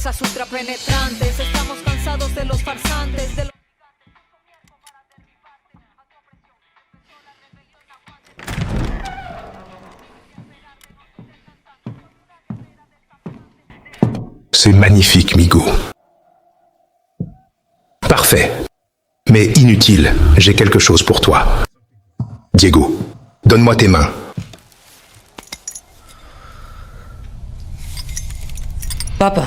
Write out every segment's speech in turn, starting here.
promesas ultrapenetrantes. Estamos cansados de los farsantes, de los... C'est magnifique, Migo. Parfait. Mais inutile, j'ai quelque chose pour toi. Diego, donne-moi tes mains. Papa.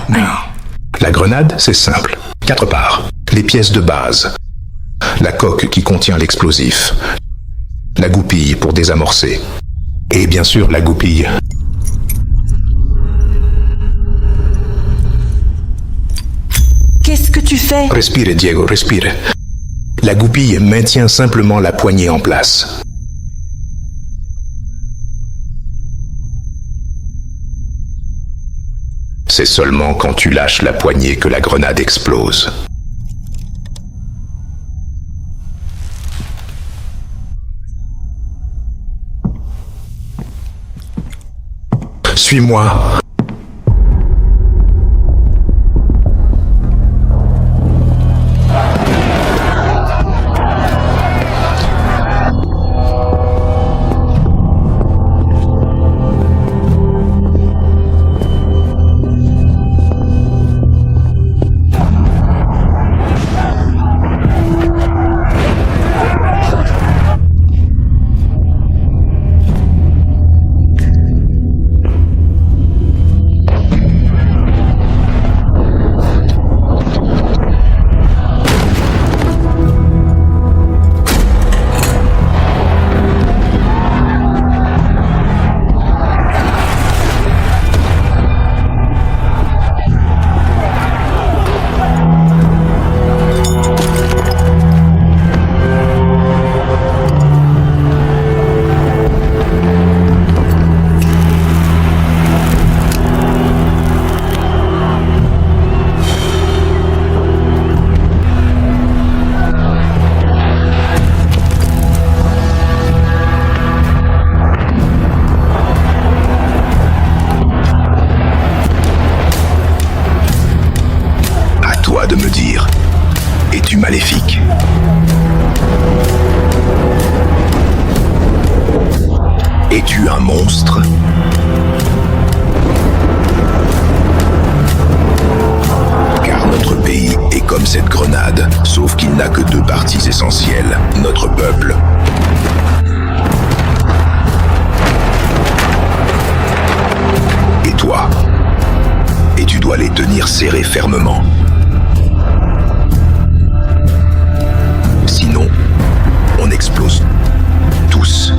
La grenade, c'est simple. 4 parts. Les pièces de base. La coque qui contient l'explosif. La goupille pour désamorcer. Et bien sûr, la goupille. Qu'est-ce que tu fais? Respire, Diego, respire. La goupille maintient simplement la poignée en place. C'est seulement quand tu lâches la poignée que la grenade explose. Suis-moi. De me dire, es-tu maléfique? Es-tu un monstre? Car notre pays est comme cette grenade, sauf qu'il n'a que 2 parties essentielles, notre peuple. Et toi? Et tu dois les tenir serrés fermement. Sinon, on explose tous.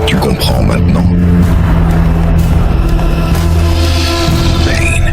Tu comprends maintenant. Pain.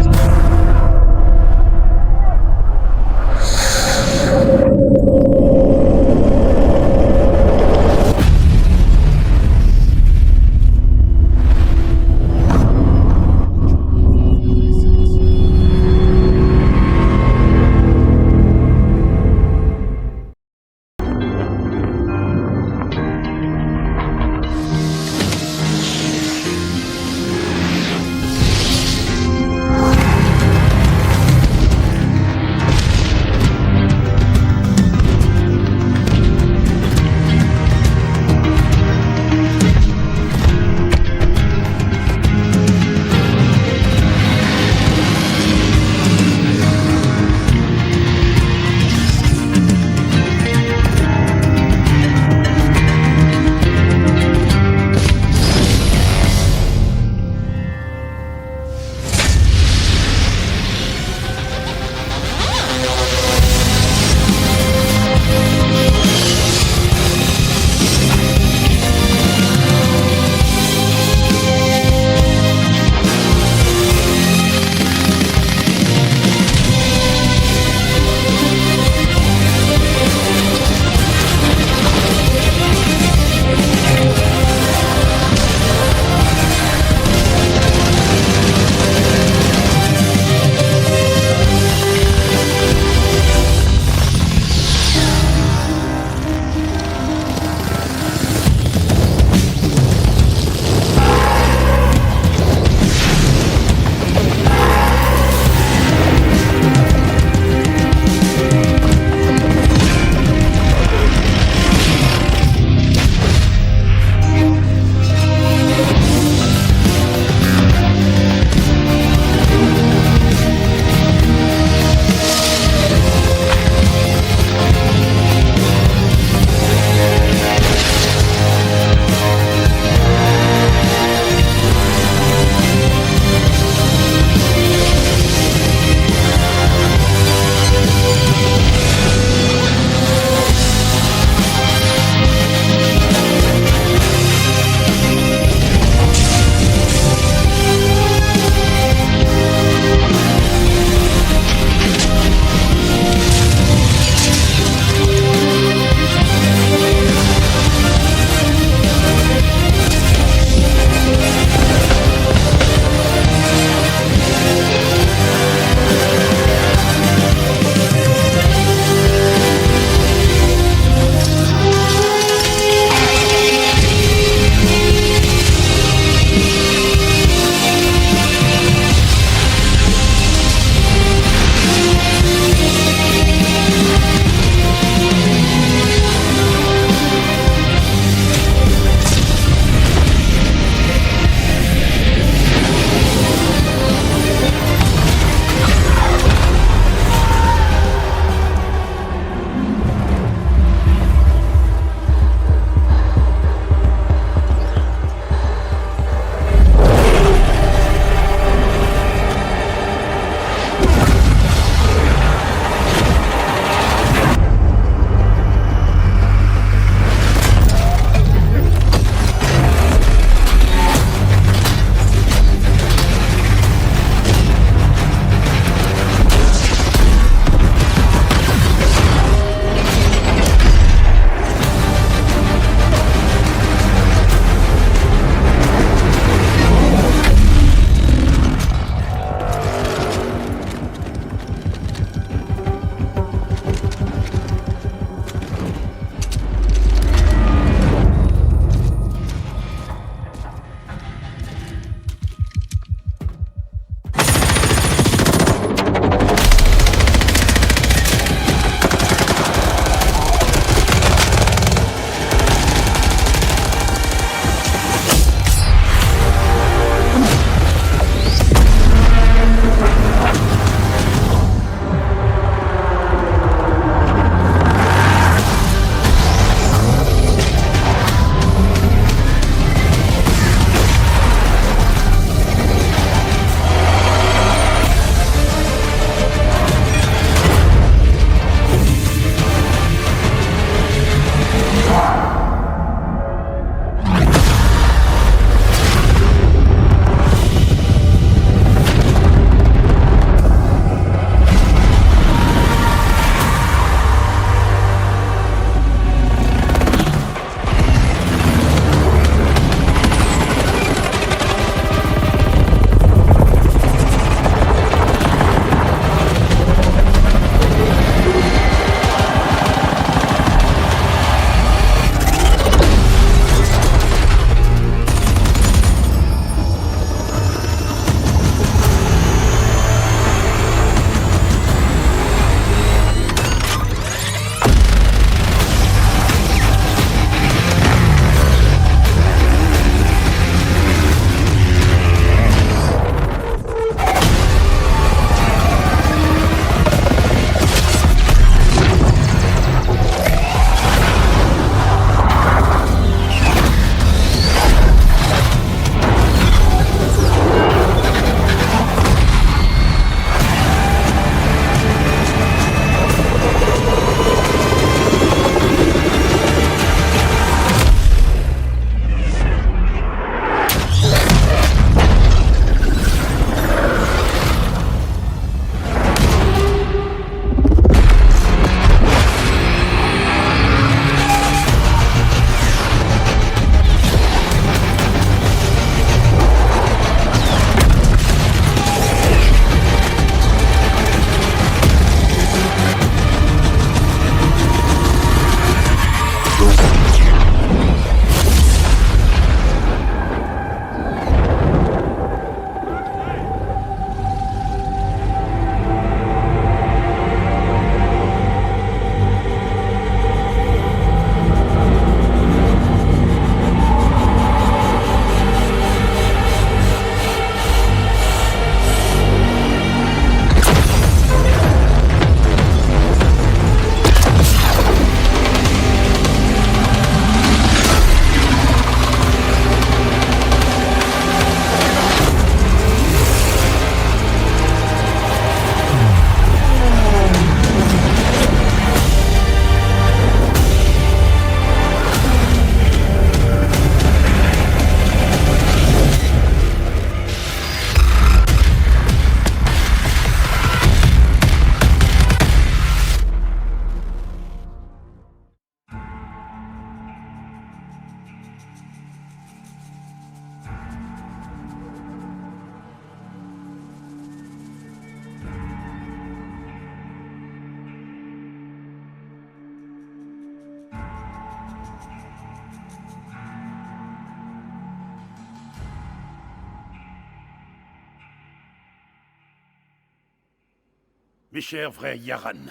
Mes chers frères Yaran,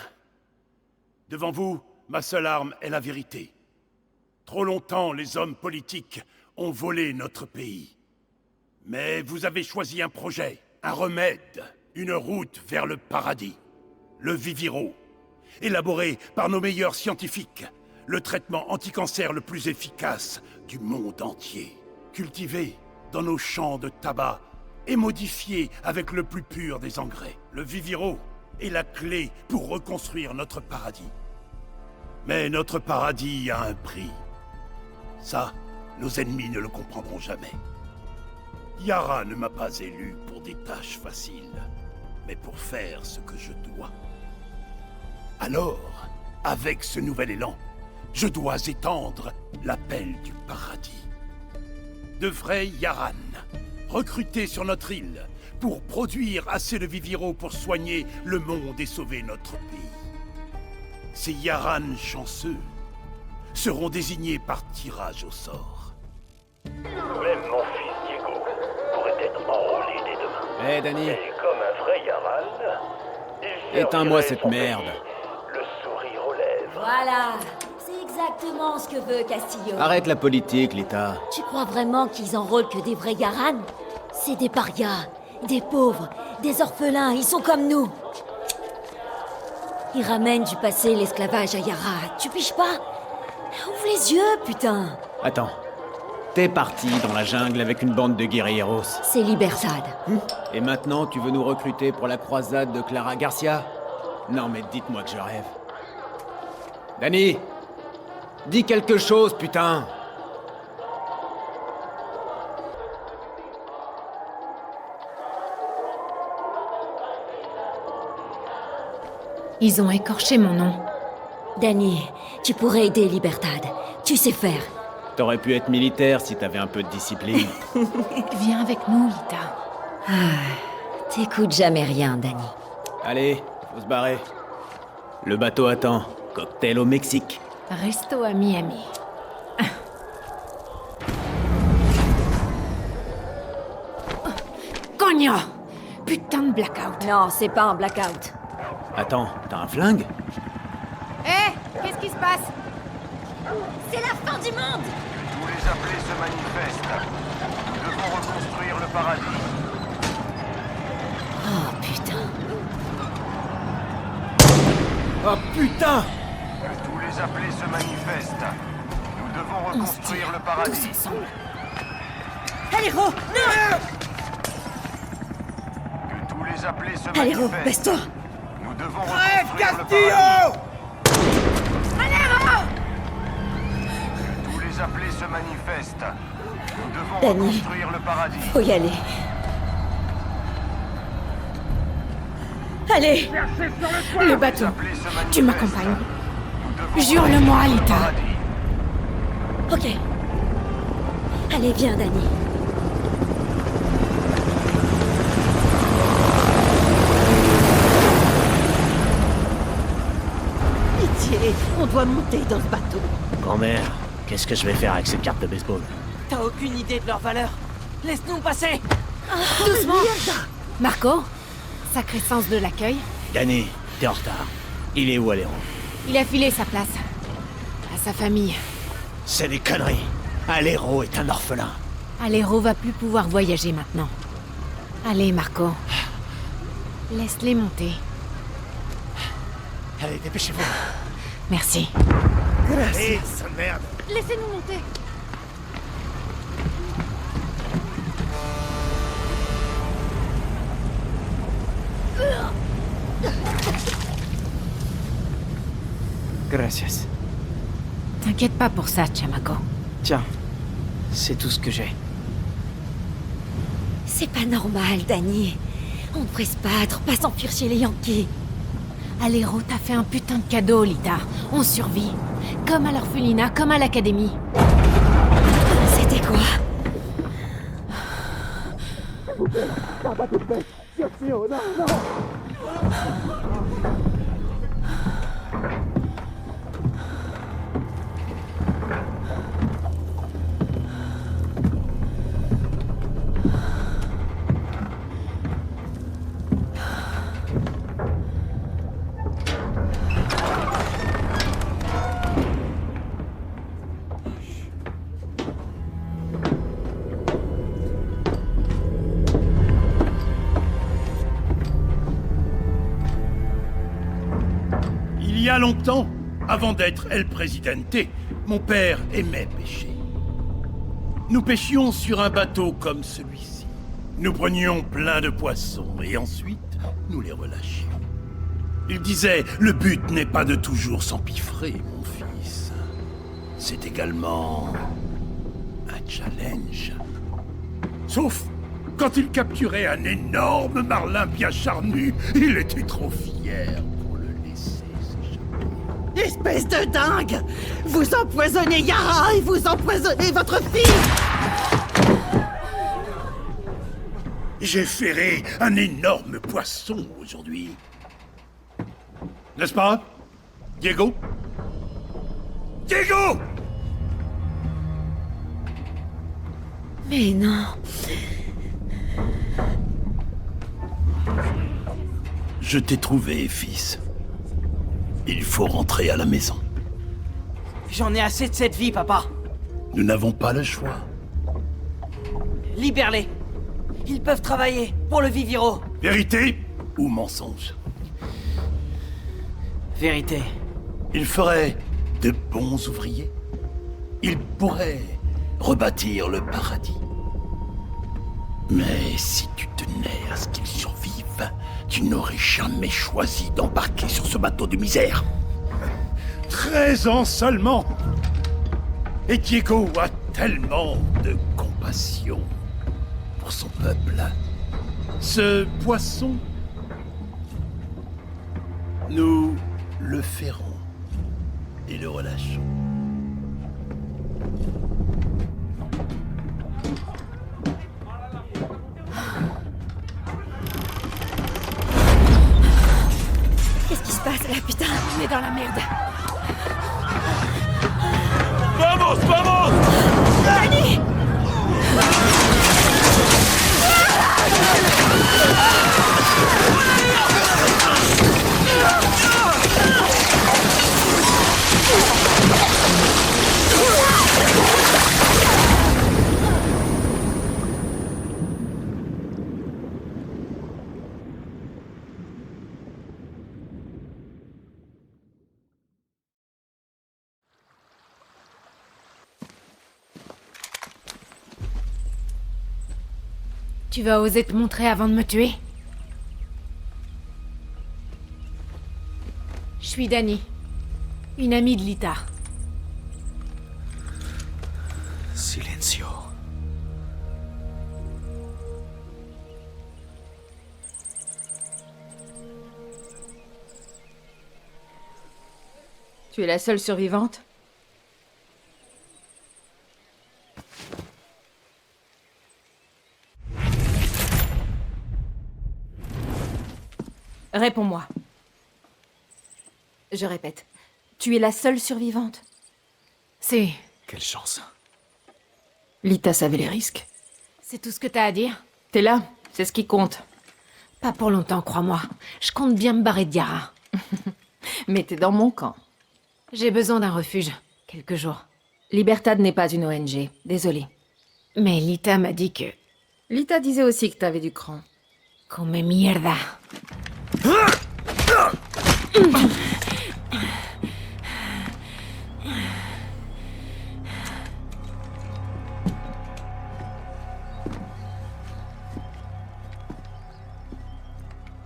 devant vous, ma seule arme est la vérité. Trop longtemps, les hommes politiques ont volé notre pays. Mais vous avez choisi un projet, un remède, une route vers le paradis. Le Viviro, élaboré par nos meilleurs scientifiques. Le traitement anti-cancer le plus efficace du monde entier. Cultivé dans nos champs de tabac et modifié avec le plus pur des engrais. Le Viviro est la clé pour reconstruire notre paradis. Mais notre paradis a un prix. Ça, nos ennemis ne le comprendront jamais. Yara ne m'a pas élu pour des tâches faciles, mais pour faire ce que je dois. Alors, avec ce nouvel élan, je dois étendre l'appel du paradis. De vrais Yaran, recrutés sur notre île, pour produire assez de Viviro pour soigner le monde et sauver notre pays. Ces Yaran chanceux seront désignés par tirage au sort. Même mon fils Diego pourrait être enrôlé dès demain. Hé, Danny. Et comme un vrai Yaran, il Éteins-moi servirait cette son merde. pays, le sourire aux lèvres. Voilà, c'est exactement ce que veut Castillo. Arrête la politique, Lita. Tu crois vraiment qu'ils enrôlent que des vrais Yaran? C'est des parias, des pauvres, des orphelins, ils sont comme nous. Ils ramènent du passé l'esclavage à Yara, tu piges pas? Ouvre les yeux, putain. Attends. T'es parti dans la jungle avec une bande de guerrilleros. C'est Libertad. Et maintenant, tu veux nous recruter pour la croisade de Clara Garcia? Non, mais dites-moi que je rêve. Danny! Dis quelque chose, putain! Ils ont écorché mon nom. Danny, tu pourrais aider Libertad. Tu sais faire. T'aurais pu être militaire si t'avais un peu de discipline. Viens avec nous, Lita. T'écoutes jamais rien, Danny. Allez, faut se barrer. Le bateau attend. Cocktail au Mexique. Resto à Miami. Cogna! Putain de blackout. Non, c'est pas un blackout. Attends, t'as un flingue? Hé! Qu'est-ce qui se passe? C'est la fin du monde! Tous les appelés se manifestent. Nous devons reconstruire le paradis. Oh, putain. Oh putain! Que tous les appelés se manifestent. Nous devons On se reconstruire tire le tous paradis. ensemble. Aléro, non! Que tous les appelés se Aléro, manifestent. baisse-toi! Nous devons reconstruire le paradis. Que tous les appelés se manifestent. Nous devons Danny. reconstruire le paradis. Faut y aller. Allez! Le bateau. Les appelés se manifestent. Tu m'accompagnes. Nous devons Jure-le-moi, reconstruire le Alita. paradis. Ok. Allez, viens, Danny. Pitié, on doit monter dans ce bateau. Grand-mère, qu'est-ce que je vais faire avec cette carte de baseball? T'as aucune idée de leur valeur. Laisse-nous passer. Doucement! Marco? Sacré sens de l'accueil. Danny, t'es en retard. Il est où, Aléro? Il a filé sa place. À sa famille. C'est des conneries. Aléro est un orphelin. Aléro va plus pouvoir voyager maintenant. Allez, Marco. Laisse-les monter. Allez, dépêchez-vous. Merci. Hé, sale merde. Laissez-nous monter. Gracias. T'inquiète pas pour ça, Chamaco. Tiens, c'est tout ce que j'ai. C'est pas normal, Danny. On devrait se battre, pas s'enfuir chez les Yankees. Aléro t'a fait un putain de cadeau, Lita. On survit. Comme à l'orphelinat, comme à l'académie. C'était quoi? y a longtemps, avant d'être El Presidente, mon père aimait pêcher. Nous pêchions sur un bateau comme celui-ci. Nous prenions plein de poissons et ensuite, nous les relâchions. Il disait, le but n'est pas de toujours s'empiffrer, mon fils. C'est également un challenge. Sauf quand il capturait un énorme marlin bien charnu, il était trop fier pour le laisser s'échapper. Espèce de dingue! Vous empoisonnez Yara et vous empoisonnez votre fille! J'ai ferré un énorme poisson aujourd'hui. N'est-ce pas, Diego? Diego! Mais non. Je t'ai trouvé, fils. Il faut rentrer à la maison. J'en ai assez de cette vie, papa. Nous n'avons pas le choix. Libère-les. Ils peuvent travailler pour le Viviro. Vérité ou mensonge? Vérité. Ils feraient de bons ouvriers. Ils pourraient rebâtir le paradis. Mais si tu tenais à ce qu'ils survivent, tu n'aurais jamais choisi d'embarquer sur ce bateau de misère. 13 ans seulement. Et Diego a tellement de compassion pour son peuple. Ce poisson, nous le ferrons et le relâchons. Qu'est-ce qui se passe là, putain? On est dans la merde. Vamos, vamos! Dani! Tu vas oser te montrer avant de me tuer? Je suis Dani, une amie de Lita. Silencio. Tu es la seule survivante? Réponds-moi. Je répète, tu es la seule survivante? C'est... Quelle chance. Lita savait les risques. c'est tout ce que t'as à dire? T'es là, c'est ce qui compte. Pas pour longtemps, crois-moi. Je compte bien me barrer de Yara. Mais t'es dans mon camp. J'ai besoin d'un refuge. Quelques jours. Libertad n'est pas une ONG, désolée. Mais Lita m'a dit que... Lita disait aussi que t'avais du cran. Come mierda.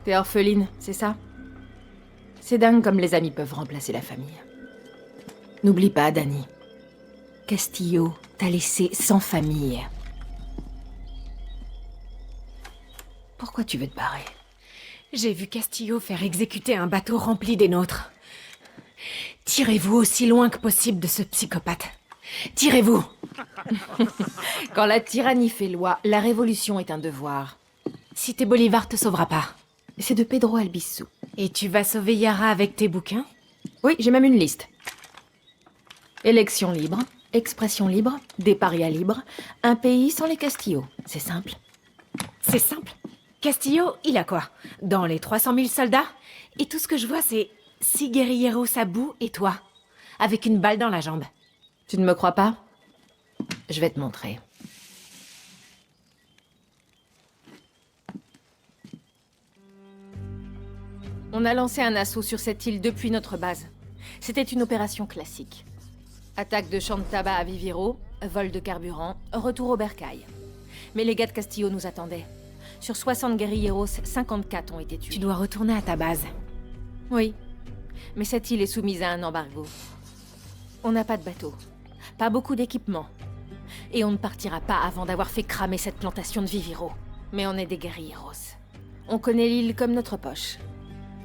T'es orpheline, c'est ça? C'est dingue comme les amis peuvent remplacer la famille. N'oublie pas, Dani. Castillo t'a laissé sans famille. Pourquoi tu veux te barrer? J'ai vu Castillo faire exécuter un bateau rempli des nôtres. Tirez-vous aussi loin que possible de ce psychopathe. Tirez-vous! Quand la tyrannie fait loi, la révolution est un devoir. Cité Bolivar te sauvera pas. C'est de Pedro Albizu. Et tu vas sauver Yara avec tes bouquins? Oui, j'ai même une liste. Élection libre, expression libre, des parias libres, un pays sans les Castillo. C'est simple. C'est simple. Castillo, il a quoi? Dans les 300 000 soldats? Et tout ce que je vois, c'est 6 guerrilleros à bout et toi, avec une balle dans la jambe. Tu ne me crois pas? Je vais te montrer. On a lancé un assaut sur cette île depuis notre base. C'était une opération classique. Attaque de champs de tabac à Viviro, vol de carburant, retour au bercail. Mais les gars de Castillo nous attendaient. Sur 60 guerrilleros, 54 ont été tués. Tu dois retourner à ta base. Oui. Mais cette île est soumise à un embargo. On n'a pas de bateau. Pas beaucoup d'équipement. Et on ne partira pas avant d'avoir fait cramer cette plantation de Viviro. Mais on est des guerrilleros. On connaît l'île comme notre poche.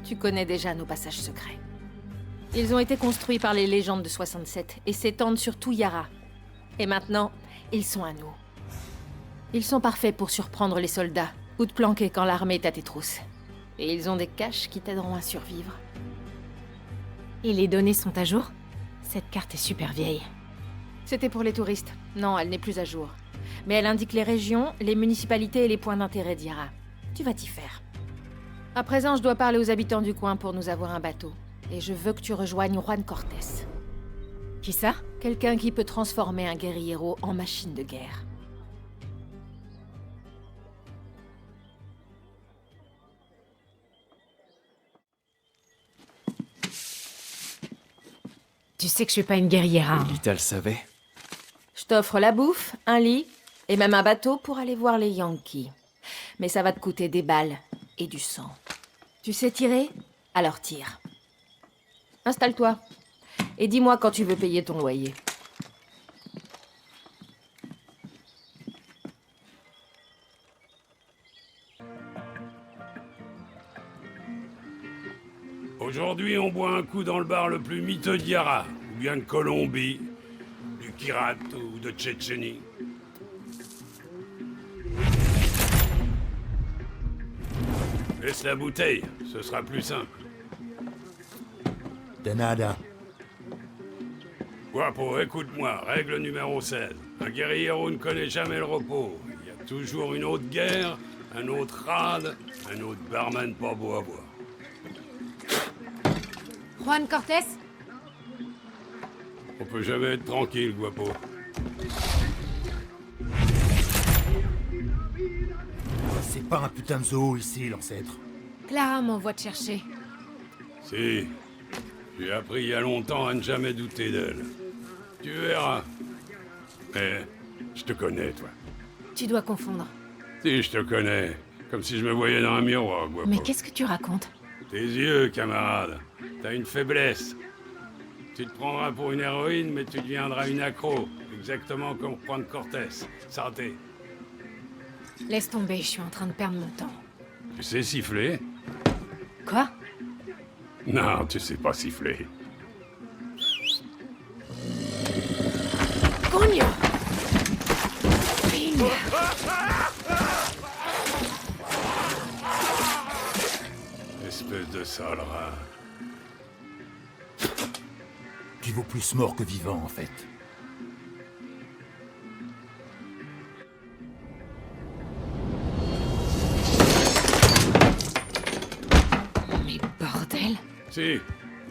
Tu connais déjà nos passages secrets. Ils ont été construits par les légendes de 67 et s'étendent sur tout Yara. Et maintenant, ils sont à nous. Ils sont parfaits pour surprendre les soldats ou te planquer quand l'armée est à tes trousses. Et ils ont des caches qui t'aideront à survivre. Et les données sont à jour? Cette carte est super vieille. C'était pour les touristes. Non, elle n'est plus à jour. Mais elle indique les régions, les municipalités et les points d'intérêt d'Yara. Tu vas t'y faire. À présent, je dois parler aux habitants du coin pour nous avoir un bateau. Et je veux que tu rejoignes Juan Cortés. Qui ça? Quelqu'un qui peut transformer un guerriero en machine de guerre. Tu sais que je suis pas une guerrière, hein. Lita le savait. Je t'offre la bouffe, un lit, et même un bateau pour aller voir les Yankees. Mais ça va te coûter des balles et du sang. Tu sais tirer? Alors tire. Installe-toi. Et dis-moi quand tu veux payer ton loyer. Aujourd'hui, on boit un coup dans le bar le plus miteux de Yara, ou bien de Colombie, du Kirat ou de Tchétchénie. Laisse la bouteille, ce sera plus simple. De nada. Guapo, écoute-moi, règle numéro 16. Un guerriero ne connaît jamais le repos. Il y a toujours une autre guerre, un autre rade, un autre barman pas beau à voir. Juan Cortés? On peut jamais être tranquille, Guapo. C'est pas un putain de zoo ici, l'ancêtre. Clara m'envoie te chercher. Si. J'ai appris il y a longtemps à ne jamais douter d'elle. Tu verras. Mais je te connais, toi. Tu dois confondre. Si, je te connais. Comme si je me voyais dans un miroir, Guapo. Mais qu'est-ce que tu racontes? Tes yeux, camarade. T'as une faiblesse. Tu te prendras pour une héroïne, mais tu deviendras une accro. Exactement comme Juan Cortés. Santé. Laisse tomber, je suis en train de perdre mon temps. Tu sais siffler? Quoi? Non, tu sais pas siffler. Coño! Ping! Espèce de sale rat. Tu vaux plus mort que vivant, en fait. Mais bordel! Si,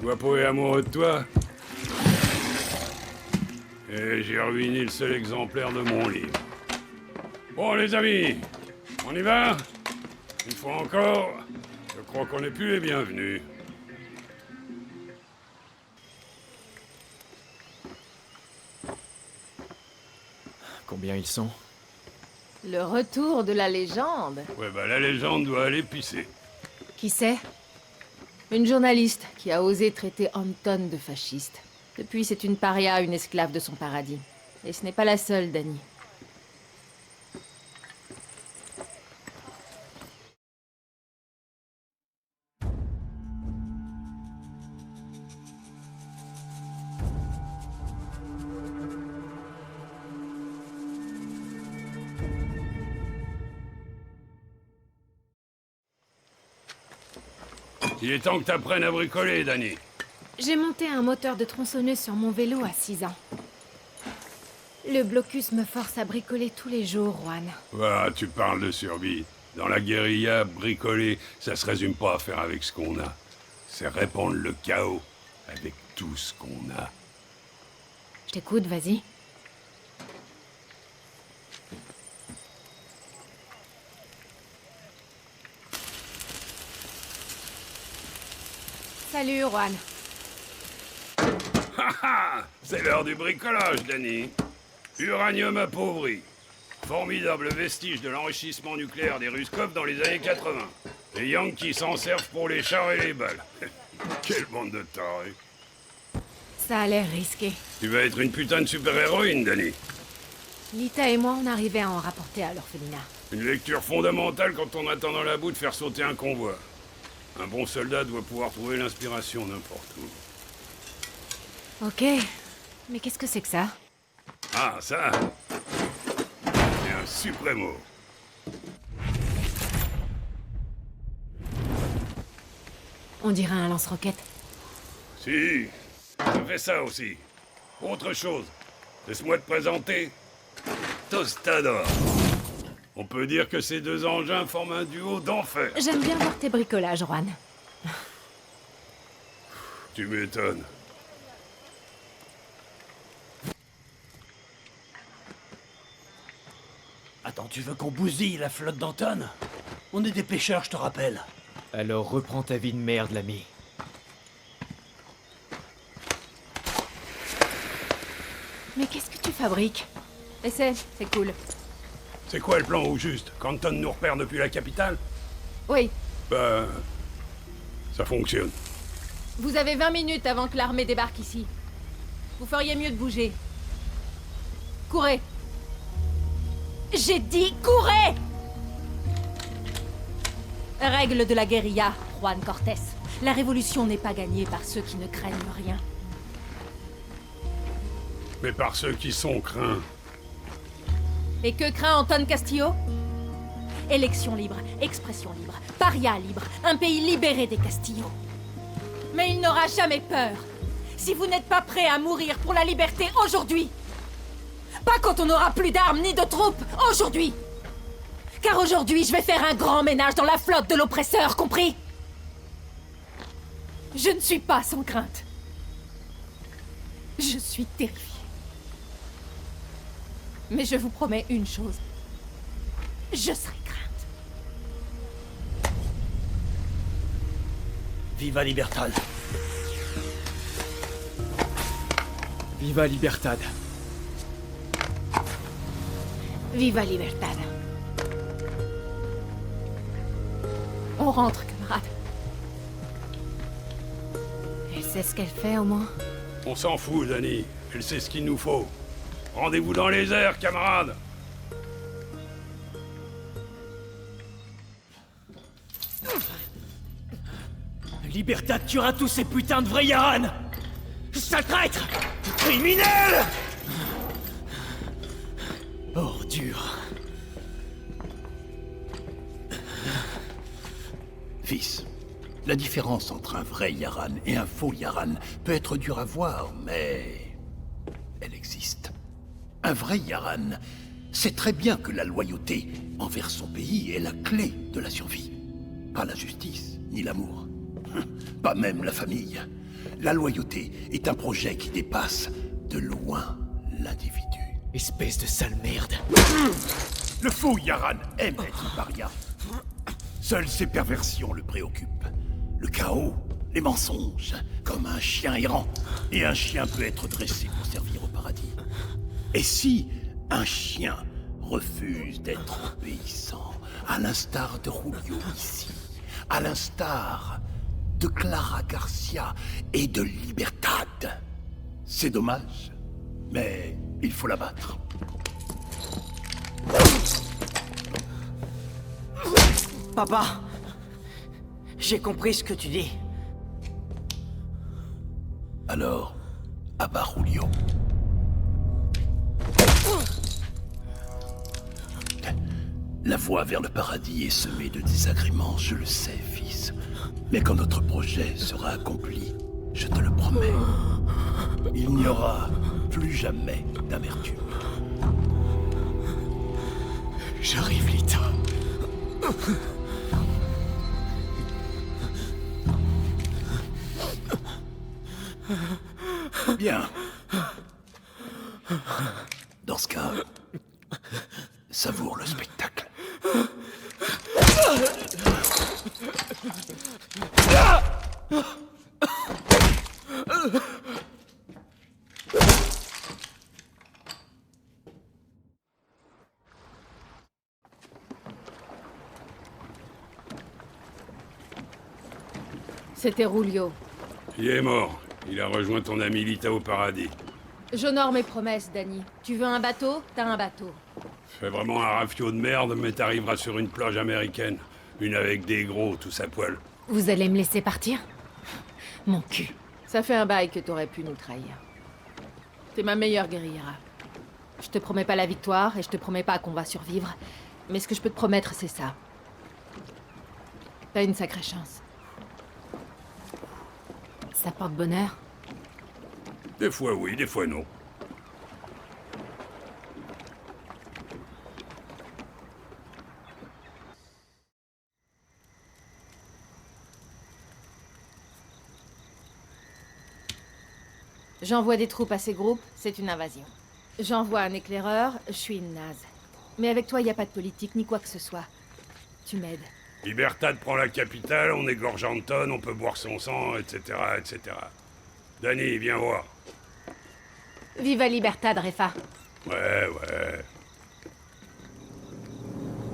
Guapo est amoureux de toi. Et j'ai ruiné le seul exemplaire de mon livre. Bon, les amis, on y va? Une fois encore, je crois qu'on n'est plus les bienvenus. Combien ils sont? Le retour de la légende. Ouais, bah la légende doit aller pisser. Qui c'est? Une journaliste qui a osé traiter Anton de fasciste. Depuis, c'est une paria, une esclave de son paradis. Et ce n'est pas la seule, Dani. Il est temps que t'apprennes à bricoler, Dani. J'ai monté un moteur de tronçonneuse sur mon vélo à 6 ans. Le blocus me force à bricoler tous les jours, Juan. Ah, tu parles de survie. Dans la guérilla, bricoler, ça se résume pas à faire avec ce qu'on a. C'est répandre le chaos avec tout ce qu'on a. Je t'écoute, vas-y. Salut, Juan. C'est l'heure du bricolage, Danny. Uranium appauvri. Formidable vestige de l'enrichissement nucléaire des Ruskov dans les années 80. Les Yankees s'en servent pour les chars et les balles. Quelle bande de tarés. Ça a l'air risqué. Tu vas être une putain de super-héroïne, Danny. Lita et moi, on arrivait à en rapporter à l'orphelinat. Une lecture fondamentale quand on attend dans la boue de faire sauter un convoi. Un bon soldat doit pouvoir trouver l'inspiration n'importe où. Ok. Mais qu'est-ce que c'est que ça? Ah, ça, c'est un suprêmo. On dirait un lance-roquette. Si, ça fait ça aussi. Autre chose, laisse-moi te présenter Tostador. On peut dire que ces deux engins forment un duo d'enfer. J'aime bien voir tes bricolages, Juan. Tu m'étonnes. Attends, tu veux qu'on bousille la flotte d'Anton? On est des pêcheurs, je te rappelle. Alors reprends ta vie de merde, l'ami. Mais qu'est-ce que tu fabriques? Essaie, c'est cool. C'est quoi le plan au juste? Qu'Anton nous repère depuis la capitale? Oui. Bah... ça fonctionne. Vous avez 20 minutes avant que l'armée débarque ici. Vous feriez mieux de bouger. Courez. J'ai dit courez! Règle de la guérilla, Juan Cortés. La révolution n'est pas gagnée par ceux qui ne craignent rien. Mais par ceux qui sont craints. Et que craint Anton Castillo? Élection libre, expression libre, paria libre, un pays libéré des Castillo. Mais il n'aura jamais peur. Si vous n'êtes pas prêt à mourir pour la liberté aujourd'hui. Pas quand on n'aura plus d'armes ni de troupes, aujourd'hui. Car aujourd'hui, je vais faire un grand ménage dans la flotte de l'oppresseur, compris? Je ne suis pas sans crainte. Je suis terrifiée. Mais je vous promets une chose. Je serai crainte. Viva Libertad. Viva Libertad. Viva Libertad. On rentre, camarade. Elle sait ce qu'elle fait, au moins? On s'en fout, Danny. Elle sait ce qu'il nous faut. Rendez-vous dans les airs, camarades. Libertad tuera tous ces putains de vrais Yaran! Sale traître! Criminel! Ordure. Fils, la différence entre un vrai Yaran et un faux Yaran peut être dure à voir, mais... elle existe. Un vrai Yaran sait très bien que la loyauté envers son pays est la clé de la survie. Pas la justice, ni l'amour. Pas même la famille. La loyauté est un projet qui dépasse de loin l'individu. Espèce de sale merde. Le faux Yaran aime être paria. Seules ses perversions le préoccupent. Le chaos, les mensonges, comme un chien errant. Et un chien peut être dressé pour servir au paradis. Et si un chien refuse d'être obéissant, à l'instar de Julio ici, à l'instar de Clara Garcia et de Libertad, c'est dommage, mais il faut l'abattre. Papa, j'ai compris ce que tu dis. Alors, abat Julio. La voie vers le paradis est semée de désagréments, je le sais, fils. Mais quand notre projet sera accompli, je te le promets, il n'y aura plus jamais d'amertume. J'arrive, Lita. Bien. Dans ce cas, savoure le spectacle. C'était Rulio. Il est mort. Il a rejoint ton ami Lita au paradis. J'honore mes promesses, Danny. Tu veux un bateau? T'as un bateau. Fais vraiment un rafio de merde, mais t'arriveras sur une plage américaine. Une avec des gros, tous à poil. Vous allez me laisser partir? Mon cul. Ça fait un bail que t'aurais pu nous trahir. T'es ma meilleure guerrière. Je te promets pas la victoire, et je te promets pas qu'on va survivre. Mais ce que je peux te promettre, c'est ça. T'as une sacrée chance. Ça porte bonheur? Des fois oui, des fois non. J'envoie des troupes à ces groupes, c'est une invasion. J'envoie un éclaireur, je suis une naze. Mais avec toi, y a pas de politique ni quoi que ce soit. Tu m'aides. Libertad prend la capitale, on égorge Anton, on peut boire son sang, etc., etc. Danny, viens voir. Viva Libertad, Refa. Ouais, ouais.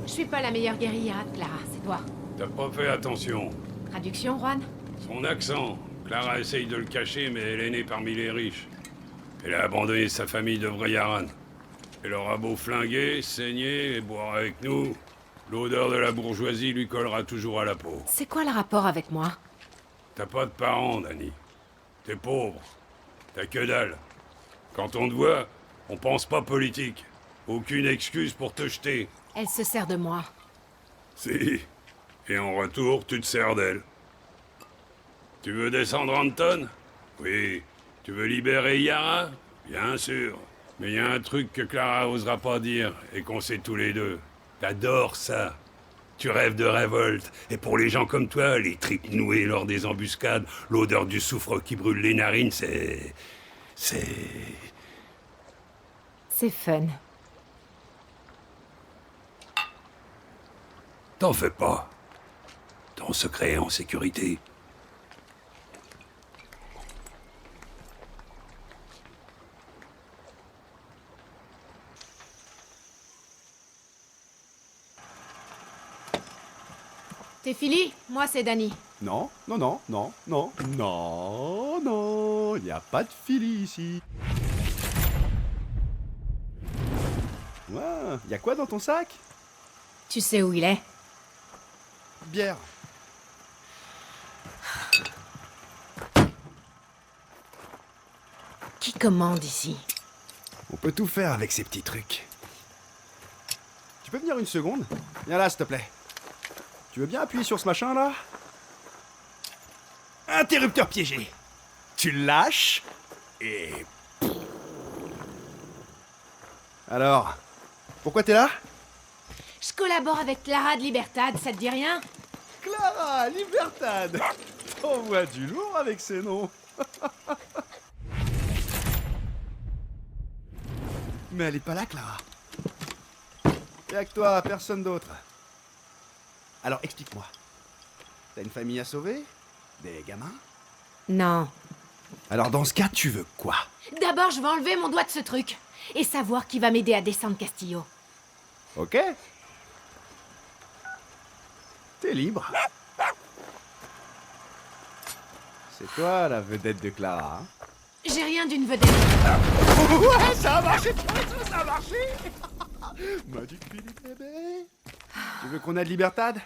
Je suis pas la meilleure guerrière, Clara, c'est toi. T'as pas fait attention. Traduction, Juan? Son accent. Clara essaye de le cacher, mais elle est née parmi les riches. Elle a abandonné sa famille de Vreyaran. Elle aura beau flinguer, saigner et boire avec nous, l'odeur de la bourgeoisie lui collera toujours à la peau. C'est quoi le rapport avec moi? T'as pas de parents, Danny. T'es pauvre. T'as que dalle. Quand on te voit, on pense pas politique. Aucune excuse pour te jeter. Elle se sert de moi. Si. Et en retour, tu te sers d'elle. Tu veux descendre Anton? Oui. Tu veux libérer Yara? Bien sûr. Mais y a un truc que Clara osera pas dire, et qu'on sait tous les deux. T'adores ça. Tu rêves de révolte. Et pour les gens comme toi, les tripes nouées lors des embuscades, l'odeur du soufre qui brûle les narines, c'est... C'est fun. T'en fais pas. Ton secret est en sécurité. T'es Philly? Moi, c'est Danny. Non, non, non, non, non, non, non, y a pas de Philly ici. Ouais, y a quoi dans ton sac? Tu sais où il est? Bière. Qui commande ici? On peut tout faire avec ces petits trucs. Tu peux venir une seconde? Viens là, s'il te plaît. Tu veux bien appuyer sur ce machin là? Interrupteur piégé. Tu le lâches et... Alors, pourquoi t'es là? Je collabore avec Clara de Libertad, ça te dit rien? Clara, Libertad. T'envoies du lourd avec ces noms. Mais elle est pas là, Clara. Y'a que toi, personne d'autre. Alors explique-moi. T'as une famille à sauver? Des gamins? Non. Alors dans ce cas, tu veux quoi? D'abord, je vais enlever mon doigt de ce truc. Et savoir qui va m'aider à descendre Castillo. Ok. T'es libre. C'est toi la vedette de Clara. Hein? J'ai rien d'une vedette. Ouais, ça a marché, ça a marché. Magic Philly, bébé. Tu veux qu'on aide Libertad?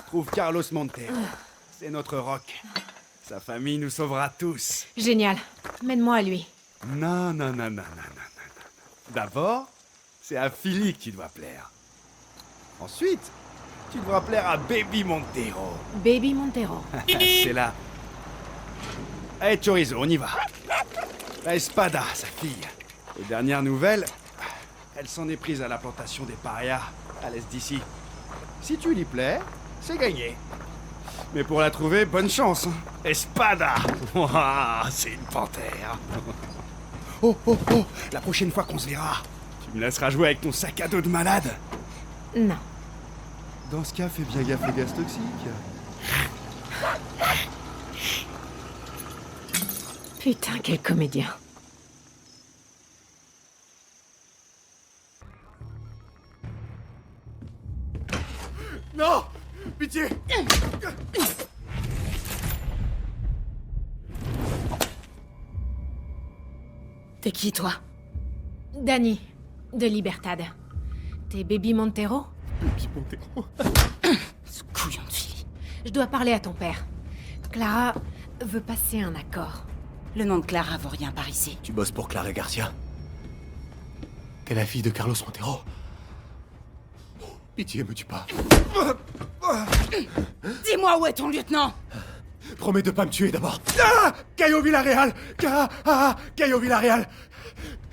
Trouve Carlos Montero. C'est notre rock. Sa famille nous sauvera tous. Génial. Mène-moi à lui. Non, non, non, non, non, non, non. D'abord, c'est à Philly que tu dois plaire. Ensuite, tu devras plaire à Baby Montero. Baby Montero. C'est là. Allez, Chorizo, on y va. La Espada, sa fille. Aux dernières nouvelles, elle s'en est prise à la plantation des parias, à l'est d'ici. Si tu lui plais, c'est gagné. Mais pour la trouver, bonne chance. Hein. Espada. Ouah, c'est une panthère. Oh, oh, oh, la prochaine fois qu'on se verra, tu me laisseras jouer avec ton sac à dos de malade? Non. Dans ce cas, fais bien gaffe aux gaz toxiques. Putain, quel comédien. Non! Pitié! T'es qui, toi? Dani, de Libertad. T'es Baby Montero? Baby Montero? Ce couillon de fille. Je dois parler à ton père. Clara veut passer un accord. Le nom de Clara vaut rien par ici. Tu bosses pour Clara Garcia? T'es la fille de Carlos Montero? Pitié, me tue pas. Dis-moi où est ton lieutenant? Promets de pas me tuer d'abord. Cayo Villarreal! Cayo Villarreal!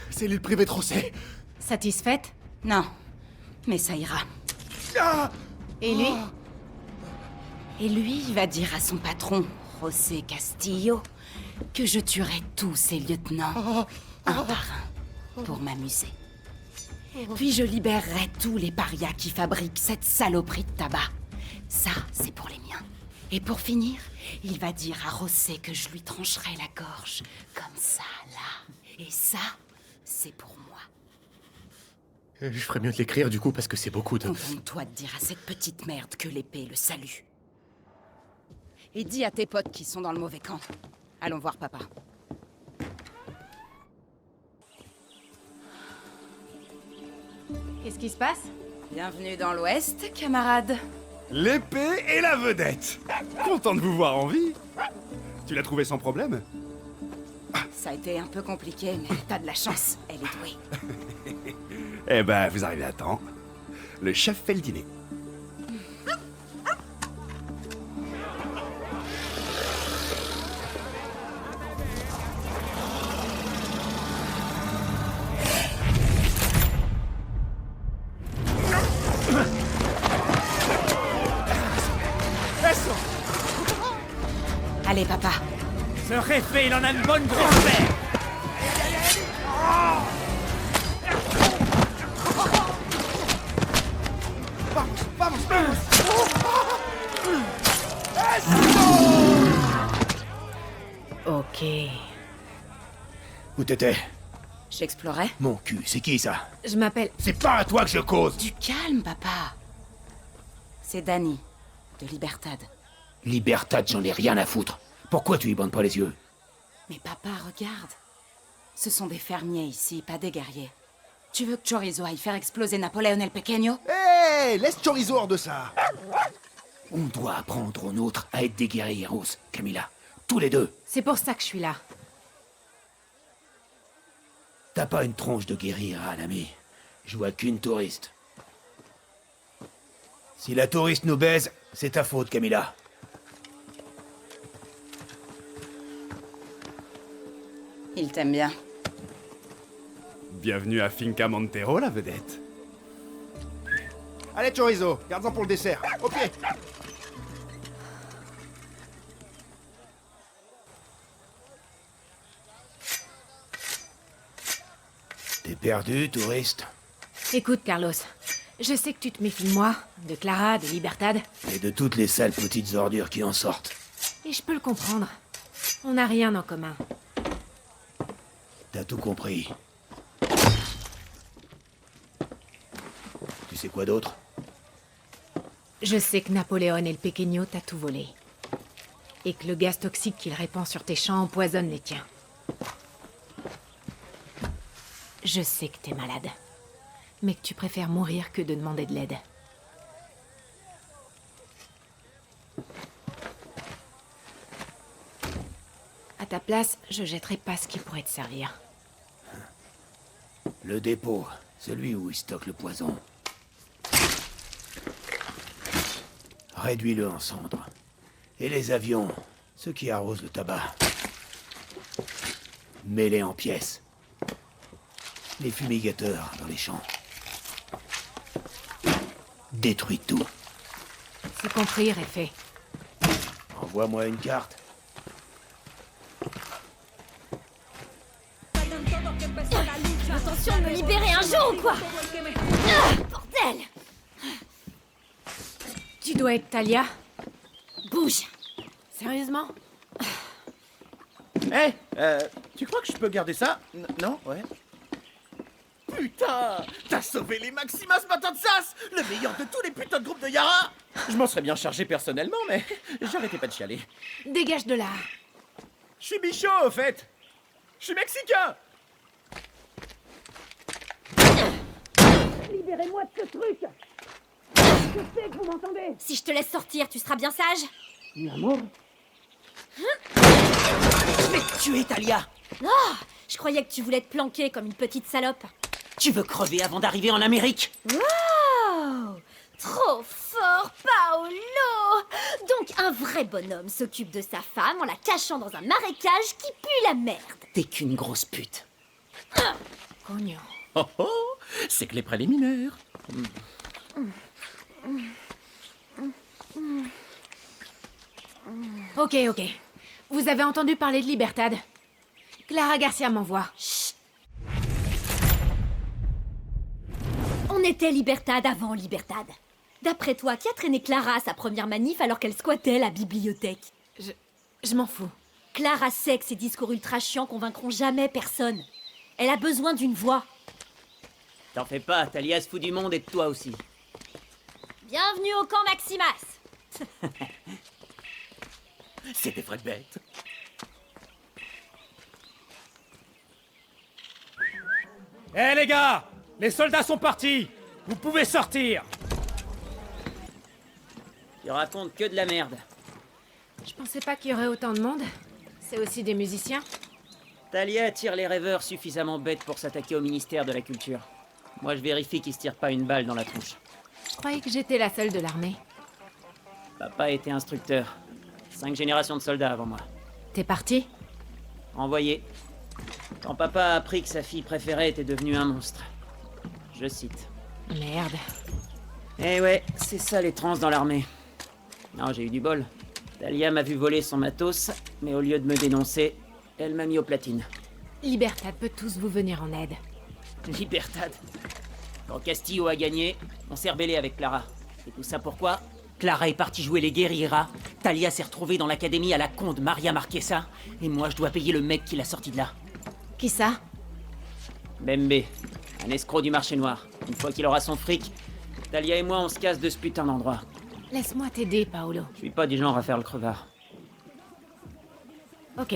C'est l'île privée de José. Satisfaite? Non. Mais ça ira. Et lui? Et lui, il va dire à son patron, José Castillo, que je tuerai tous ses lieutenants, un par un, pour m'amuser. Puis je libérerai tous les parias qui fabriquent cette saloperie de tabac. Ça, c'est pour les miens. Et pour finir, il va dire à José que je lui trancherai la gorge, comme ça, là. Et ça, c'est pour moi. Je ferais mieux de l'écrire du coup parce que c'est beaucoup de... Contente-toi de dire à cette petite merde que l'épée le salue. Et dis à tes potes qui sont dans le mauvais camp. Allons voir papa. Qu'est-ce qui se passe? Bienvenue dans l'Ouest, camarade. L'épée et la vedette. Content de vous voir en vie. Tu l'as trouvé sans problème? Ça a été un peu compliqué, mais t'as de la chance. Elle est douée. Eh ben, vous arrivez à temps. Le chef fait le dîner. Allez, papa. Ce réfé, il en a une bonne grosse mère. Ok. Où t'étais? J'explorais. Mon cul, c'est qui ça? Je m'appelle... C'est pas à toi que je cause! Du calme, papa. C'est Dani, de Libertad. Libertad, j'en ai rien à foutre. Pourquoi tu y bandes pas les yeux? Mais papa, regarde. Ce sont des fermiers ici, pas des guerriers. Tu veux que Chorizo aille faire exploser Napoléon el Pequeño? Hé, laisse Chorizo hors de ça. On doit apprendre aux nôtres à être des guerrieros, Camilla. Tous les deux. C'est pour ça que je suis là. T'as pas une tronche de guérilla, l'ami. Je vois qu'une touriste. Si la touriste nous baise, c'est ta faute, Camilla. Il t'aime bien. Bienvenue à Finca Montero, la vedette. Allez, Chorizo, garde-en pour le dessert. Au pied. T'es perdu, touriste? Écoute, Carlos. Je sais que tu te méfies de moi, de Clara, de Libertad. Et de toutes les sales petites ordures qui en sortent. Et je peux le comprendre. On n'a rien en commun. T'as tout compris. Tu sais quoi d'autre? Je sais que Napoléon el Pequeño t'a tout volé. Et que le gaz toxique qu'il répand sur tes champs empoisonne les tiens. Je sais que t'es malade. Mais que tu préfères mourir que de demander de l'aide. À ta place, je jetterai pas ce qui pourrait te servir. Le dépôt, celui où il stocke le poison. Réduis-le en cendres. Et les avions, ceux qui arrosent le tabac. Mets-les en pièces. Les fumigateurs dans les champs. Détruis tout. C'est compris, Réfé. Envoie-moi une carte. Attention de me libérer un jour ou quoi? Bordel! Tu dois être Talia. Bouge! Sérieusement? Hé, tu crois que je peux garder ça? Non? Ouais. Putain! T'as sauvé les Maximas Matanzas! Le meilleur de tous les putains de groupes de Yara! Je m'en serais bien chargé personnellement, mais j'arrêtais pas de chialer. Dégage de là. Je suis bichot, au fait. Je suis mexicain. Libérez-moi de ce truc! Je sais que vous m'entendez! Si je te laisse sortir, tu seras bien sage? L'amour? Je vais te tuer, Talia! Oh! Je croyais que tu voulais te planquer comme une petite salope. Tu veux crever avant d'arriver en Amérique? Wow! Trop fort, Paolo! Donc un vrai bonhomme s'occupe de sa femme en la cachant dans un marécage qui pue la merde. T'es qu'une grosse pute. Cognon. Oh oh! C'est que les préliminaires. Ok. Vous avez entendu parler de Libertad? Clara Garcia m'envoie. Chut! On était Libertad avant Libertad. D'après toi, qui a traîné Clara à sa première manif alors qu'elle squattait la bibliothèque? Je m'en fous. Clara sait que ses discours ultra chiants convaincront jamais personne. Elle a besoin d'une voix. T'en fais pas, Talia se fout du monde et de toi aussi. Bienvenue au camp Maximas. C'est des vraies bêtes. Hé les gars! Les soldats sont partis! Vous pouvez sortir! Tu racontes que de la merde. Je pensais pas qu'il y aurait autant de monde. C'est aussi des musiciens. Talia tire les rêveurs suffisamment bêtes pour s'attaquer au ministère de la Culture. Moi, je vérifie qu'ils se tirent pas une balle dans la tronche. Je croyais que j'étais la seule de l'armée. Papa était instructeur. 5 générations de soldats avant moi. T'es parti? Envoyé. Quand papa a appris que sa fille préférée était devenue un monstre. Je cite. Merde. Eh ouais, c'est ça les trans dans l'armée. Non, j'ai eu du bol. Talia m'a vu voler son matos, mais au lieu de me dénoncer, elle m'a mis aux platines. Libertad peut tous vous venir en aide. Libertad. Quand Castillo a gagné, on s'est rebellé avec Clara. Et tout ça pourquoi? Clara est partie jouer les guerrieras, Talia s'est retrouvée dans l'académie à la con de Maria Marquesa, et moi je dois payer le mec qui l'a sorti de là. Qui ça? Bembe, un escroc du marché noir. Une fois qu'il aura son fric, Talia et moi on se casse de ce putain d'endroit. Laisse-moi t'aider, Paolo. Je suis pas du genre à faire le crevard. Ok.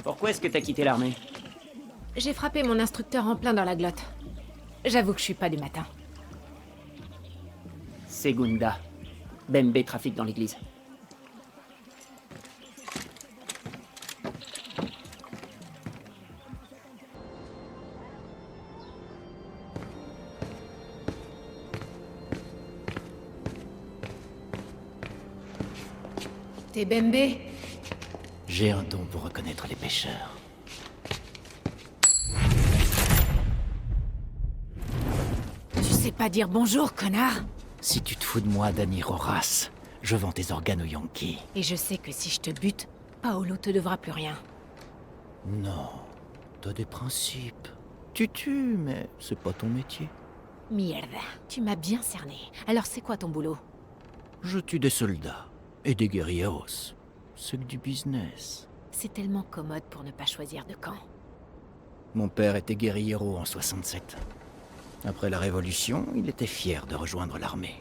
Pourquoi est-ce que t'as quitté l'armée? J'ai frappé mon instructeur en plein dans la glotte. J'avoue que je suis pas du matin. Segunda. Bembe trafique dans l'église. T'es Bembe? J'ai un don pour reconnaître les pêcheurs. Tu sais pas dire bonjour, connard? Si tu te fous de moi, Dani Rojas, je vends tes organes aux Yankees. Et je sais que si je te bute, Paolo te devra plus rien. Non, t'as des principes. Tu tues, mais c'est pas ton métier. Merde, tu m'as bien cerné. Alors c'est quoi ton boulot? Je tue des soldats et des guerrilleros. C'est que du business. C'est tellement commode pour ne pas choisir de camp. Mon père était guerrillero en 67. Après la Révolution, il était fier de rejoindre l'armée.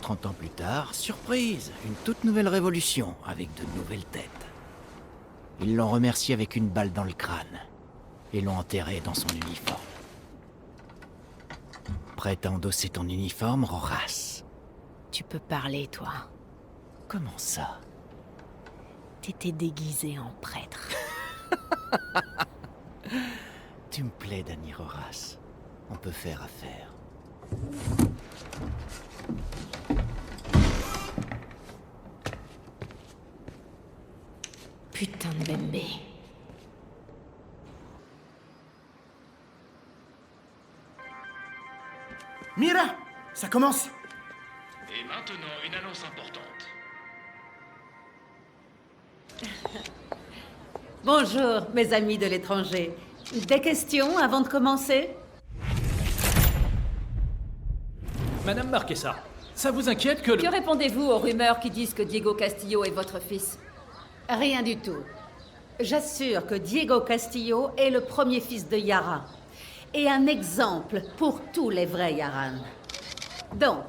30 ans plus tard, surprise, une toute nouvelle révolution avec de nouvelles têtes. Ils l'ont remercié avec une balle dans le crâne et l'ont enterré dans son uniforme. Prêt à endosser ton uniforme, Rojas? Tu peux parler, toi. Comment ça? T'étais déguisé en prêtre. Tu me plais, Dani Rojas. On peut faire affaire. Putain de Bembe. Mira, ça commence. Et maintenant, une annonce importante. Bonjour, mes amis de l'étranger. Des questions avant de commencer? Madame Marquesa, Ça vous inquiète que Que répondez-vous aux rumeurs qui disent que Diego Castillo est votre fils? Rien du tout. J'assure que Diego Castillo est le premier fils de Yara. Et un exemple pour tous les vrais Yaran. Donc,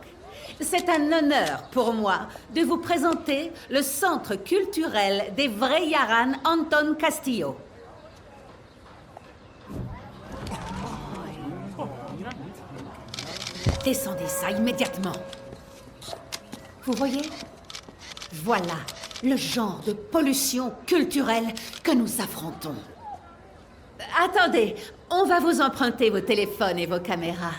c'est un honneur pour moi de vous présenter le centre culturel des vrais Yaran Anton Castillo. Descendez ça immédiatement. Vous voyez? Voilà le genre de pollution culturelle que nous affrontons. Attendez, on va vous emprunter vos téléphones et vos caméras.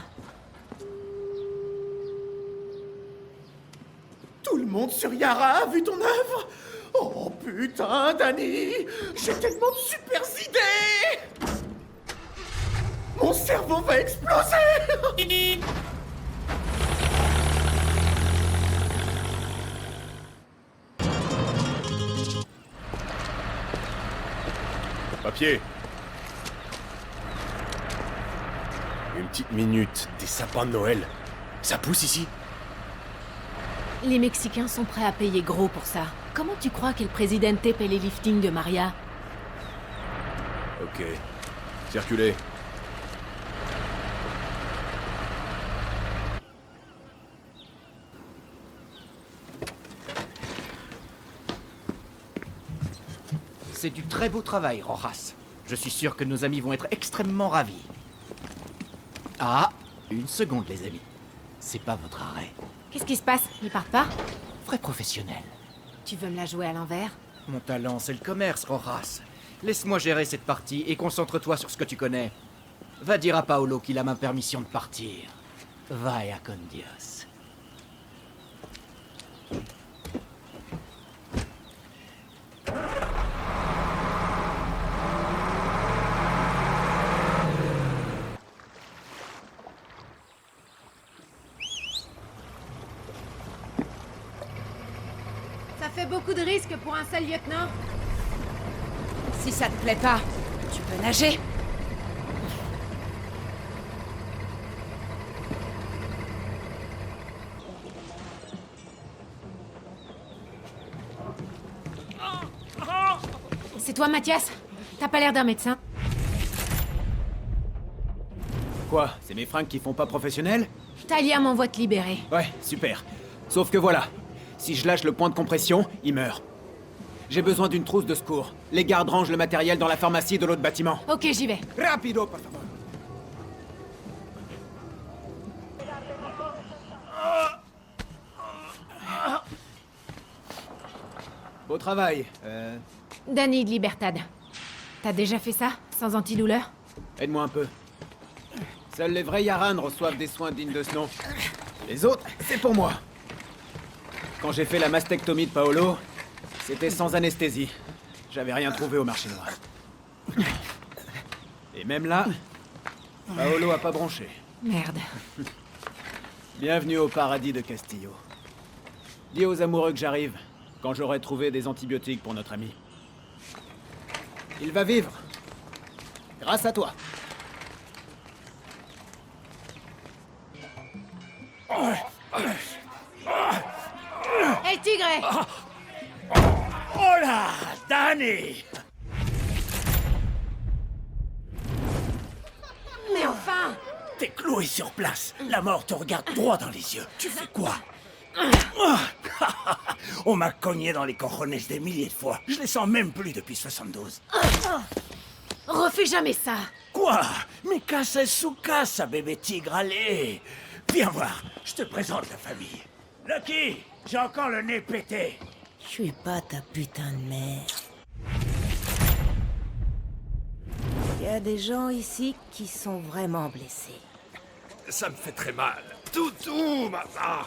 Tout le monde sur Yara a vu ton œuvre? Oh putain, Danny! J'ai tellement de super idées! Mon cerveau va exploser! Papier. Une petite minute, des sapins de Noël. Ça pousse ici? Les Mexicains sont prêts à payer gros pour ça. Comment tu crois que le Presidente paie les liftings de Maria? Ok. Circulez. C'est du très beau travail, Rojas. Je suis sûr que nos amis vont être extrêmement ravis. Ah, une seconde, les amis. C'est pas votre arrêt. Qu'est-ce qui se passe? Ils partent pas? Vrai professionnel. Tu veux me la jouer à l'envers? Mon talent, c'est le commerce, Rojas. Laisse-moi gérer cette partie et concentre-toi sur ce que tu connais. Va dire à Paolo qu'il a ma permission de partir. Vaya con Dios. Ça fait beaucoup de risques pour un seul lieutenant. Si ça te plaît pas, tu peux nager. C'est toi, Mathias? T'as pas l'air d'un médecin. Quoi? C'est mes fringues qui font pas professionnel? Talia m'envoie te libérer. Ouais, super. Sauf que voilà. Si je lâche le point de compression, il meurt. J'ai besoin d'une trousse de secours. Les gardes rangent le matériel dans la pharmacie de l'autre bâtiment. Ok, j'y vais. Rapido, por favor. Beau travail. Danny de Libertad. T'as déjà fait ça? Sans antidouleur? Aide-moi un peu. Seuls les vrais Yaran reçoivent des soins dignes de ce nom. Les autres, c'est pour moi. Quand j'ai fait la mastectomie de Paolo, c'était sans anesthésie. J'avais rien trouvé au marché noir. Et même là, Paolo a pas bronché. Merde. Bienvenue au paradis de Castillo. Dis aux amoureux que j'arrive, quand j'aurai trouvé des antibiotiques pour notre ami. Il va vivre. Grâce à toi. Hé, Tigre! Oh là, Danny! Mais enfin! T'es cloué sur place. La mort te regarde droit dans les yeux. Tu fais quoi? On m'a cogné dans les cojones des milliers de fois. Je les sens même plus depuis 72. Refais jamais ça! Quoi? Mais casa es su casa, bébé tigre, allez! Viens voir, je te présente la famille. Lucky, j'ai encore le nez pété. Je suis pas ta putain de mère. Il y a des gens ici qui sont vraiment blessés. Ça me fait très mal. Toutou, maman!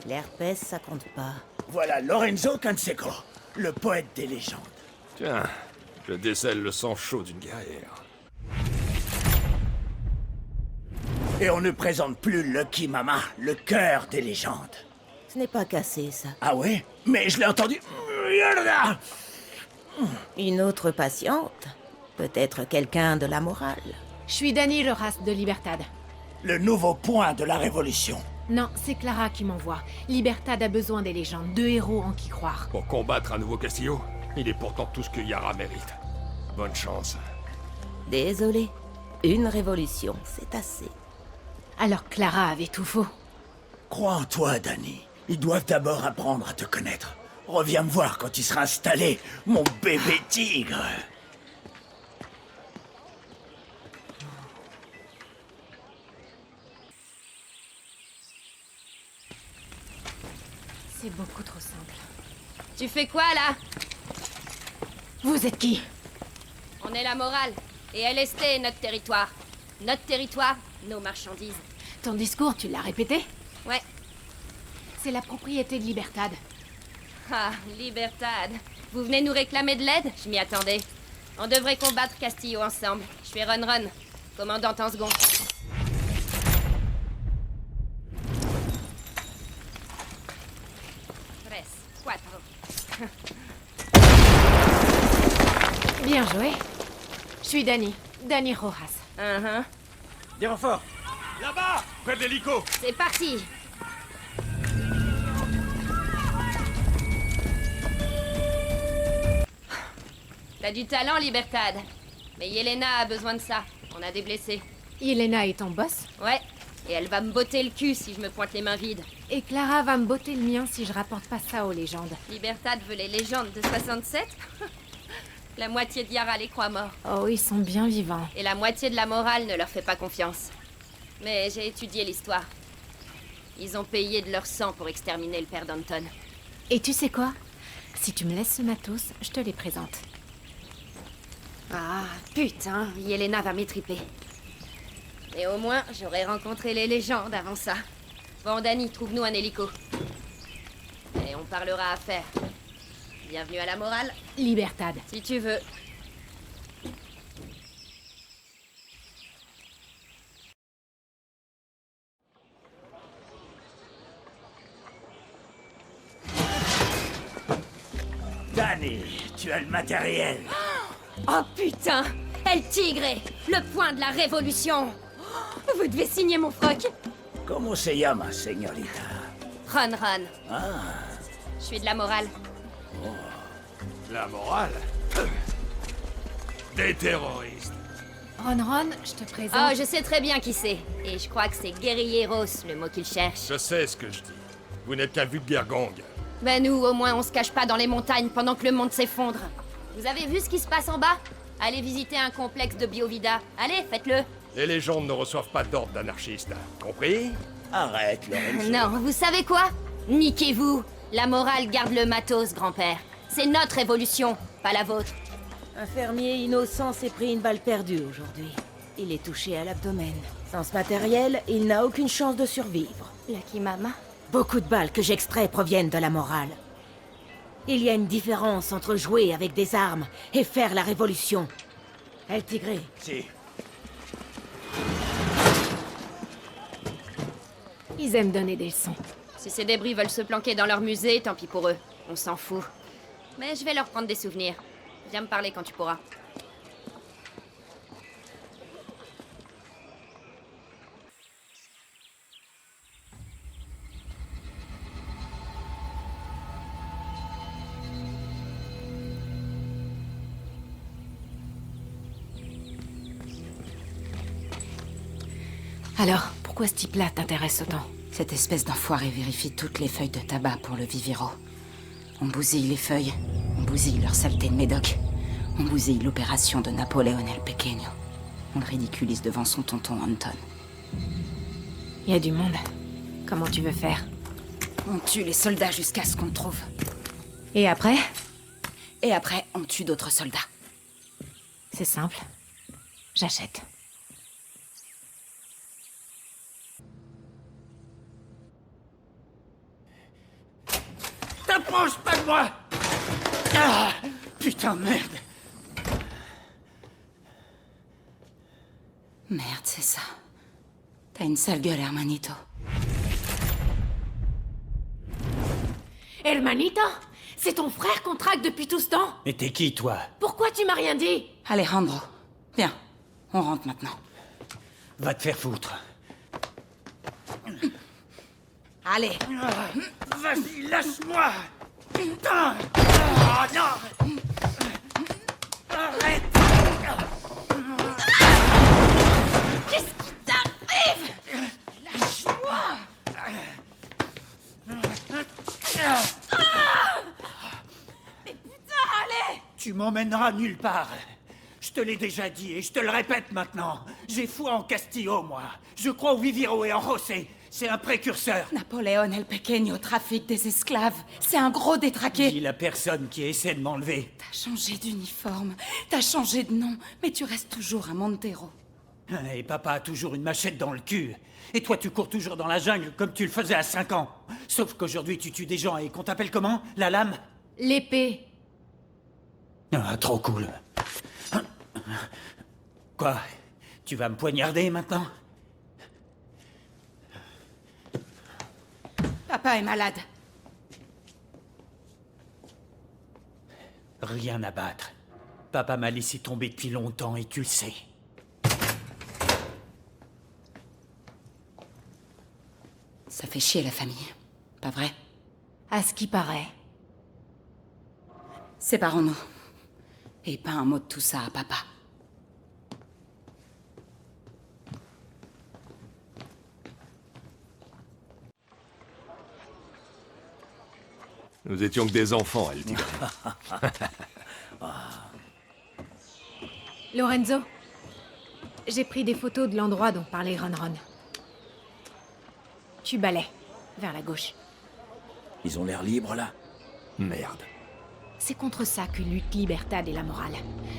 L'herpès, ça compte pas. Voilà Lorenzo Canseco, le poète des légendes. Tiens, je décèle le sang chaud d'une guerrière. Et on ne présente plus Lucky Mama, le cœur des légendes. Ce n'est pas cassé, ça. Ah ouais? Mais je l'ai entendu... Une autre patiente? Peut-être quelqu'un de la morale. Je suis Danny Rojas de Libertad. Le nouveau point de la révolution. Non, c'est Clara qui m'envoie. Libertad a besoin des légendes, 2 héros en qui croire. Pour combattre un nouveau Castillo? Il est pourtant tout ce que Yara mérite. Bonne chance. Désolé. Une révolution, c'est assez. Alors Clara avait tout faux. Crois en toi, Dani. Ils doivent d'abord apprendre à te connaître. Reviens me voir quand il sera installé, mon bébé tigre. C'est beaucoup trop simple. Tu fais quoi, là? Vous êtes qui? On est la morale. Et LST est notre territoire. Notre territoire, nos marchandises. Ton discours, tu l'as répété? Ouais. C'est la propriété de Libertad. Ah, Libertad. Vous venez nous réclamer de l'aide? Je m'y attendais. On devrait combattre Castillo ensemble. Je suis Run. Commandante en second. Bien joué. Je suis Dani. Dani Rojas. Des renforts. Là-bas! Près de l'hélico! C'est parti! T'as du talent, Libertad. Mais Yelena a besoin de ça. On a des blessés. Yelena est ton boss? Ouais. Et elle va me botter le cul si je me pointe les mains vides. Et Clara va me botter le mien si je rapporte pas ça aux légendes. Libertad veut les légendes de 67? La moitié de Yara les croit morts. Oh, ils sont bien vivants. Et la moitié de la morale ne leur fait pas confiance. Mais j'ai étudié l'histoire. Ils ont payé de leur sang pour exterminer le père d'Anton. Et tu sais quoi? Si tu me laisses ce matos, je te les présente. Ah, putain, Yelena va m'étriper. Et au moins, j'aurais rencontré les légendes avant ça. Bon, Dani, trouve-nous un hélico. Et on parlera affaires. Bienvenue à la morale. Libertad. Si tu veux. Dani, tu as le matériel. Oh putain! El Tigre! Le point de la révolution! Vous devez signer mon froc! Comment se llama, señorita? Run. Ah. Je suis de la morale. Oh. La morale? Des terroristes. Ron, je te présente... Oh, je sais très bien qui c'est. Et je crois que c'est guerrilleros, le mot qu'il cherche. Je sais ce que je dis. Vous n'êtes qu'un vulgaire gang. Ben nous, au moins, on se cache pas dans les montagnes pendant que le monde s'effondre. Vous avez vu ce qui se passe en bas? Allez visiter un complexe de Biovida. Allez, faites-le. Les légendes ne reçoivent pas d'ordre d'anarchistes. Compris? Arrête, Lorenzo. Non, vous savez quoi? Niquez-vous. La morale garde le matos, grand-père. C'est notre révolution, pas la vôtre. Un fermier innocent s'est pris une balle perdue aujourd'hui. Il est touché à l'abdomen. Sans ce matériel, il n'a aucune chance de survivre. Lucky Mama? Beaucoup de balles que j'extrais proviennent de la morale. Il y a une différence entre jouer avec des armes et faire la révolution. El Tigre. Si. Ils aiment donner des leçons. Si ces débris veulent se planquer dans leur musée, tant pis pour eux. On s'en fout. Mais je vais leur prendre des souvenirs. Viens me parler quand tu pourras. Alors, pourquoi ce type-là t'intéresse autant? Cette espèce d'enfoiré vérifie toutes les feuilles de tabac pour le Viviro. On bousille les feuilles, on bousille leur saleté de médoc, on bousille l'opération de Napoléon El Pequeño. On le ridiculise devant son tonton Anton. Il y a du monde. Comment tu veux faire? On tue les soldats jusqu'à ce qu'on le trouve. Et après? Et après, on tue d'autres soldats. C'est simple. J'achète. T'approches pas de moi! Ah! Putain, merde! Merde, c'est ça. T'as une sale gueule, hermanito. Hermanito? C'est ton frère qu'on traque depuis tout ce temps? Mais t'es qui, toi? Pourquoi tu m'as rien dit? Alejandro, viens, on rentre maintenant. Va te faire foutre. Allez. Vas-y, lâche-moi. Putain. Ah non. Arrête. Qu'est-ce qui t'arrive? Lâche-moi. Mais putain, allez! Tu m'emmèneras nulle part. Je te l'ai déjà dit et je te le répète maintenant. J'ai foi en Castillo, moi. Je crois au Viviro et en José. C'est un précurseur. Napoléon El Pequeño trafique des esclaves. C'est un gros détraqué. Dis la personne qui essaie de m'enlever. T'as changé d'uniforme, t'as changé de nom, mais tu restes toujours à Montero. Et papa a toujours une machette dans le cul. Et toi, tu cours toujours dans la jungle comme tu le faisais à 5 ans. Sauf qu'aujourd'hui, tu tues des gens et qu'on t'appelle comment? La lame? L'épée. Ah, trop cool. Quoi? Tu vas me poignarder maintenant? Papa est malade. Rien à battre. Papa m'a laissé tomber depuis longtemps et tu le sais. Ça fait chier la famille, pas vrai? À ce qui paraît. Séparons-nous. Et pas un mot de tout ça à papa. Nous étions que des enfants, El Tigre. Lorenzo, j'ai pris des photos de l'endroit dont parlait Ron. Tu balais, vers la gauche. Ils ont l'air libres, là? Merde. C'est contre ça que lutte Libertad et la morale.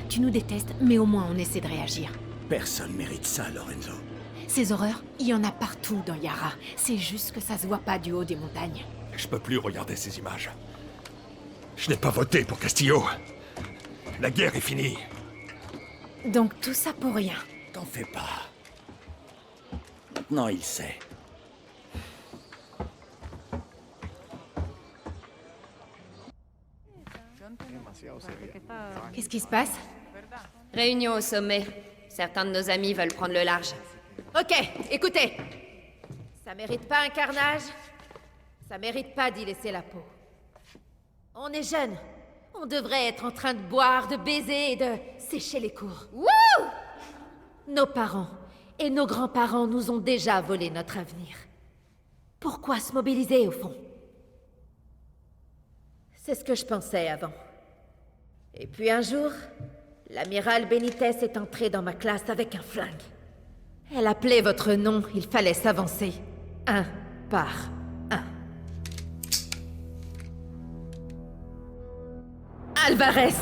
Tu nous détestes, mais au moins on essaie de réagir. Personne mérite ça, Lorenzo. Ces horreurs, il y en a partout dans Yara. C'est juste que ça se voit pas du haut des montagnes. Je peux plus regarder ces images. Je n'ai pas voté pour Castillo. La guerre est finie. Donc tout ça pour rien. T'en fais pas. Maintenant, il sait. Qu'est-ce qui se passe? Réunion au sommet. Certains de nos amis veulent prendre le large. Ok, écoutez. Ça mérite pas un carnage. Ça mérite pas d'y laisser la peau. On est jeunes. On devrait être en train de boire, de baiser et de sécher les cours. Wouh! Nos parents et nos grands-parents nous ont déjà volé notre avenir. Pourquoi se mobiliser au fond? C'est ce que je pensais avant. Et puis un jour, l'amiral Benitez est entré dans ma classe avec un flingue. Elle appelait votre nom, il fallait s'avancer. Un par un. Alvarez,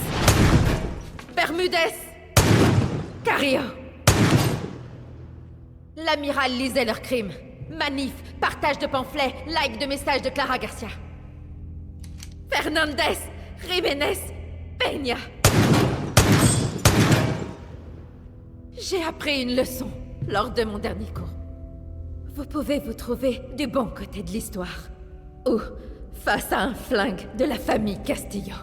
Bermudez, Carrillo. L'amiral lisait leurs crimes. Manif, partage de pamphlets, like de messages de Clara Garcia. Fernandez, Jiménez, Peña. J'ai appris une leçon lors de mon dernier cours. Vous pouvez vous trouver du bon côté de l'histoire. Ou face à un flingue de la famille Castillo.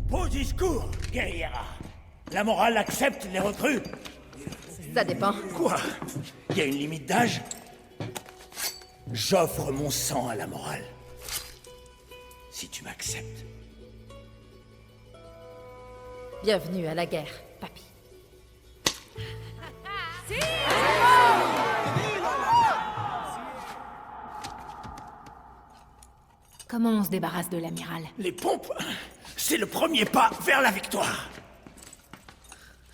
Beau discours, guerriera. La morale accepte les recrues. Ça dépend. Quoi? Il y a une limite d'âge? J'offre mon sang à la morale. Si tu m'acceptes. Bienvenue à la guerre, papy. Comment on se débarrasse de l'amiral? Les pompes, c'est le premier pas vers la victoire.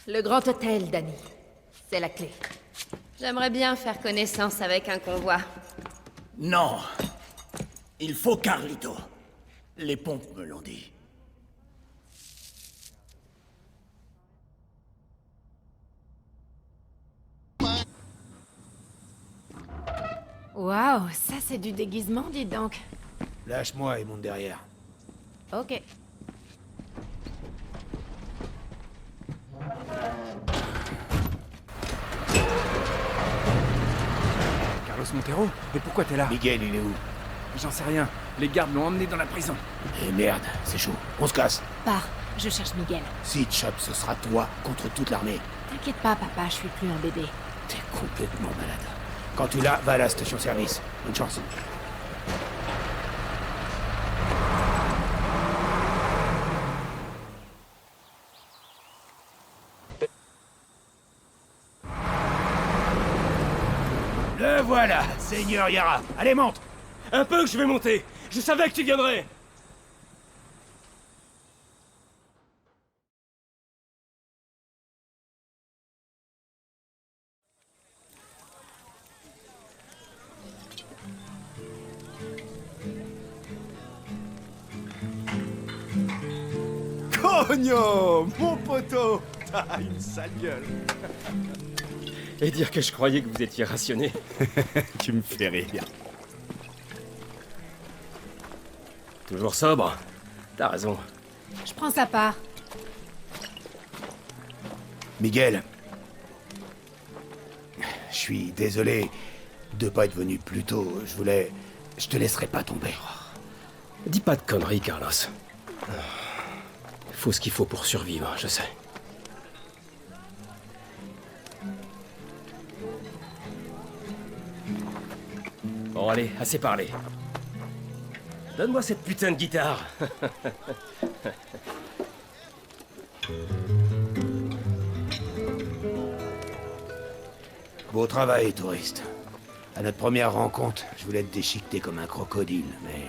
Le grand hôtel, Danny. C'est la clé. J'aimerais bien faire connaissance avec un convoi. Non. Il faut Carlito. Les pompes me l'ont dit. Waouh, ça c'est du déguisement, dis donc. Lâche-moi et monte derrière. Ok. Carlos Montero? Mais pourquoi t'es là? Miguel, il est où? J'en sais rien. Les gardes l'ont emmené dans la prison. Eh merde, c'est chaud. On se casse. Pars, je cherche Miguel. Si Chop, ce sera toi contre toute l'armée. T'inquiète pas, papa, je suis plus un bébé. T'es complètement malade. Quand tu l'as, va à la station-service. Bonne chance. Le voilà, Seigneur Yara. Allez, monte. Un peu que je vais monter. Je savais que tu viendrais. Cogno, mon poteau. T'as une sale gueule. Et dire que je croyais que vous étiez rationné. Tu me fais rire. Toujours sobre. T'as raison. Je prends sa part. Miguel. Je suis désolé de pas être venu plus tôt. Je te laisserai pas tomber. Dis pas de conneries, Carlos. Faut ce qu'il faut pour survivre, je sais. Bon, allez, assez parlé. Donne-moi cette putain de guitare. Beau travail, touriste. À notre première rencontre, je voulais te déchiqueter comme un crocodile, mais...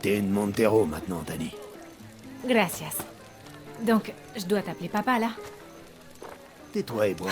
T'es une Montero maintenant, Dani. Gracias. Donc, je dois t'appeler papa, là? Tais-toi et bois.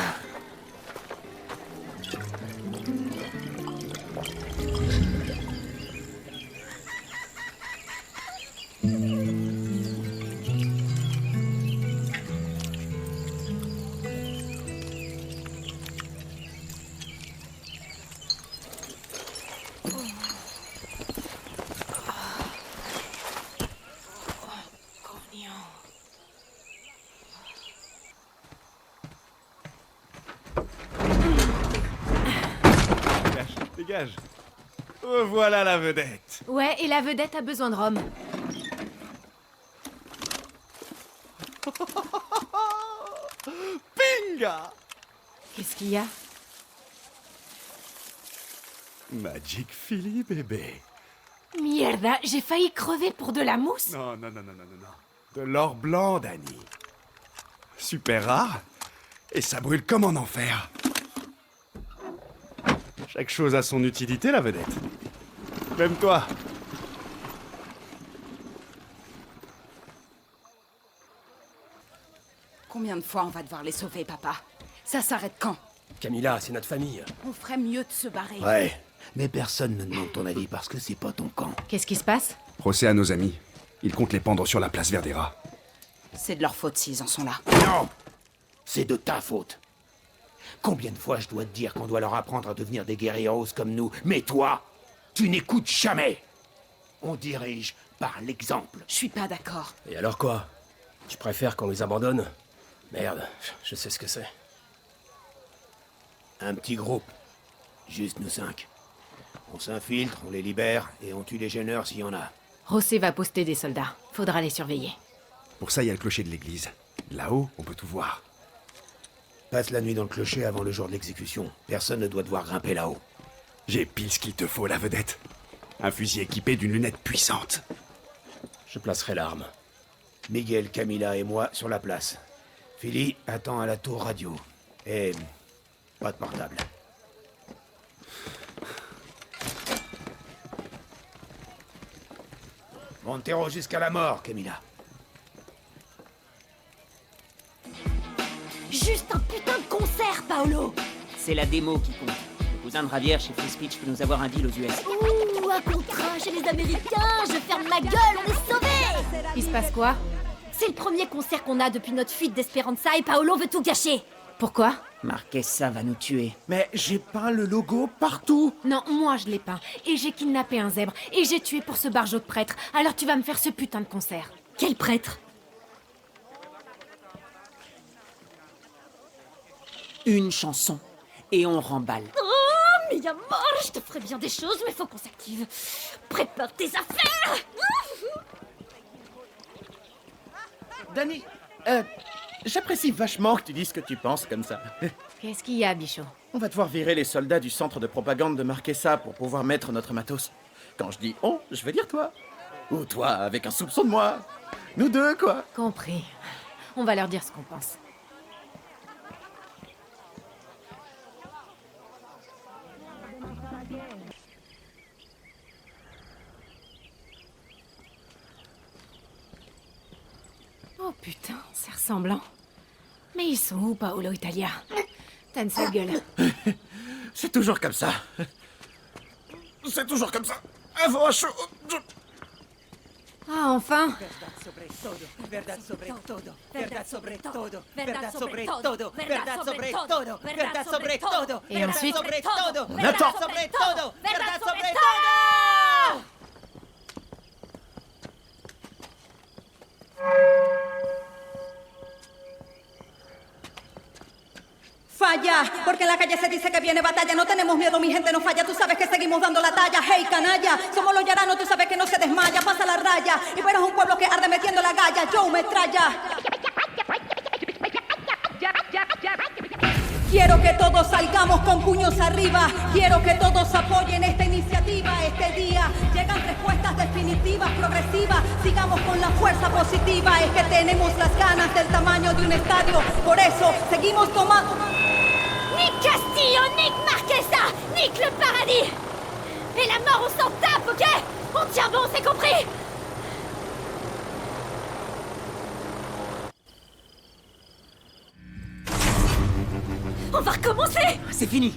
Dégage. Oh, voilà la vedette. Ouais, et la vedette a besoin de rhum. Pinga! Qu'est-ce qu'il y a? Magic Philly, bébé. Mierda, j'ai failli crever pour de la mousse. Non. De l'or blanc, Dani. Super rare. Et ça brûle comme en enfer. Chaque chose a son utilité, la vedette. Même toi. Combien de fois on va devoir les sauver, papa? Ça s'arrête quand? Camilla, c'est notre famille. On ferait mieux de se barrer. Ouais, mais personne ne demande ton avis parce que c'est pas ton camp. Qu'est-ce qui se passe? Procès à nos amis. Ils comptent les pendre sur la place Verdera. C'est de leur faute s'ils en sont là. Non! C'est de ta faute. Combien de fois je dois te dire qu'on doit leur apprendre à devenir des guerrieros comme nous, mais toi, tu n'écoutes jamais. On dirige par l'exemple. Je suis pas d'accord. Et alors quoi? Tu préfères qu'on les abandonne? Merde, je sais ce que c'est. Un petit groupe. Juste nous 5. On s'infiltre, on les libère, et on tue les gêneurs s'il y en a. José va poster des soldats. Faudra les surveiller. Pour ça, il y a le clocher de l'église. Là-haut, on peut tout voir. Passe la nuit dans le clocher avant le jour de l'exécution. Personne ne doit devoir grimper là-haut. J'ai pile ce qu'il te faut, la vedette. Un fusil équipé d'une lunette puissante. Je placerai l'arme. Miguel, Camilla et moi sur la place. Philly attend à la tour radio. Et... pas de portable. Montero jusqu'à la mort, Camilla. Juste un putain de concert, Paolo! C'est la démo qui compte. Le cousin de Javier chez Free Speech peut nous avoir un deal aux US. Ouh, un contrat chez les Américains! Je ferme ma gueule, on est sauvés! Il se passe quoi? C'est le premier concert qu'on a depuis notre fuite d'Esperanza et Paolo veut tout gâcher! Pourquoi? Marquesa va nous tuer. Mais j'ai peint le logo partout. Non, moi je l'ai peint. Et j'ai kidnappé un zèbre. Et j'ai tué pour ce barjot de prêtre. Alors tu vas me faire ce putain de concert. Quel prêtre? Une chanson. Et on remballe. Oh, mais y'a mort! Je te ferai bien des choses, mais faut qu'on s'active. Prépare tes affaires! Dani, J'apprécie vachement que tu dises ce que tu penses comme ça. Qu'est-ce qu'il y a, Bichot? On va devoir virer les soldats du centre de propagande de Marquesa pour pouvoir mettre notre matos. Quand je dis on, je veux dire toi. Ou toi, avec un soupçon de moi. Nous deux, quoi. Compris. On va leur dire ce qu'on pense. Oh putain, c'est ressemblant. Mais ils sont où, Paolo Italia? T'as une sale gueule. C'est toujours comme ça. C'est toujours comme ça. Avant un show. Ah, enfin! Verdad sobre todo, verdad sobre todo, verdad sobre todo, verdad sobre todo, verdad sobre todo, Et ensuite? sobre todo, On attend. sobre todo, verdad sobre todo. Falla, porque en la calle se dice que viene batalla. No tenemos miedo, mi gente no falla. Tú sabes que seguimos dando la talla. Hey, canalla, somos los yaranos, tú sabes que no se desmaya. Pasa la raya y verás un pueblo que arde metiendo la galla. Joe Metralla. Quiero que todos salgamos con puños arriba. Quiero que todos apoyen esta iniciativa. Este día llegan respuestas definitivas, progresivas. Sigamos con la fuerza positiva. Es que tenemos las ganas del tamaño de un estadio. Por eso seguimos tomando... Nique Castillo, nique Marquesa, nique le paradis. Et la mort, on s'en tape, ok? On tient bon, c'est compris? On va recommencer! C'est fini.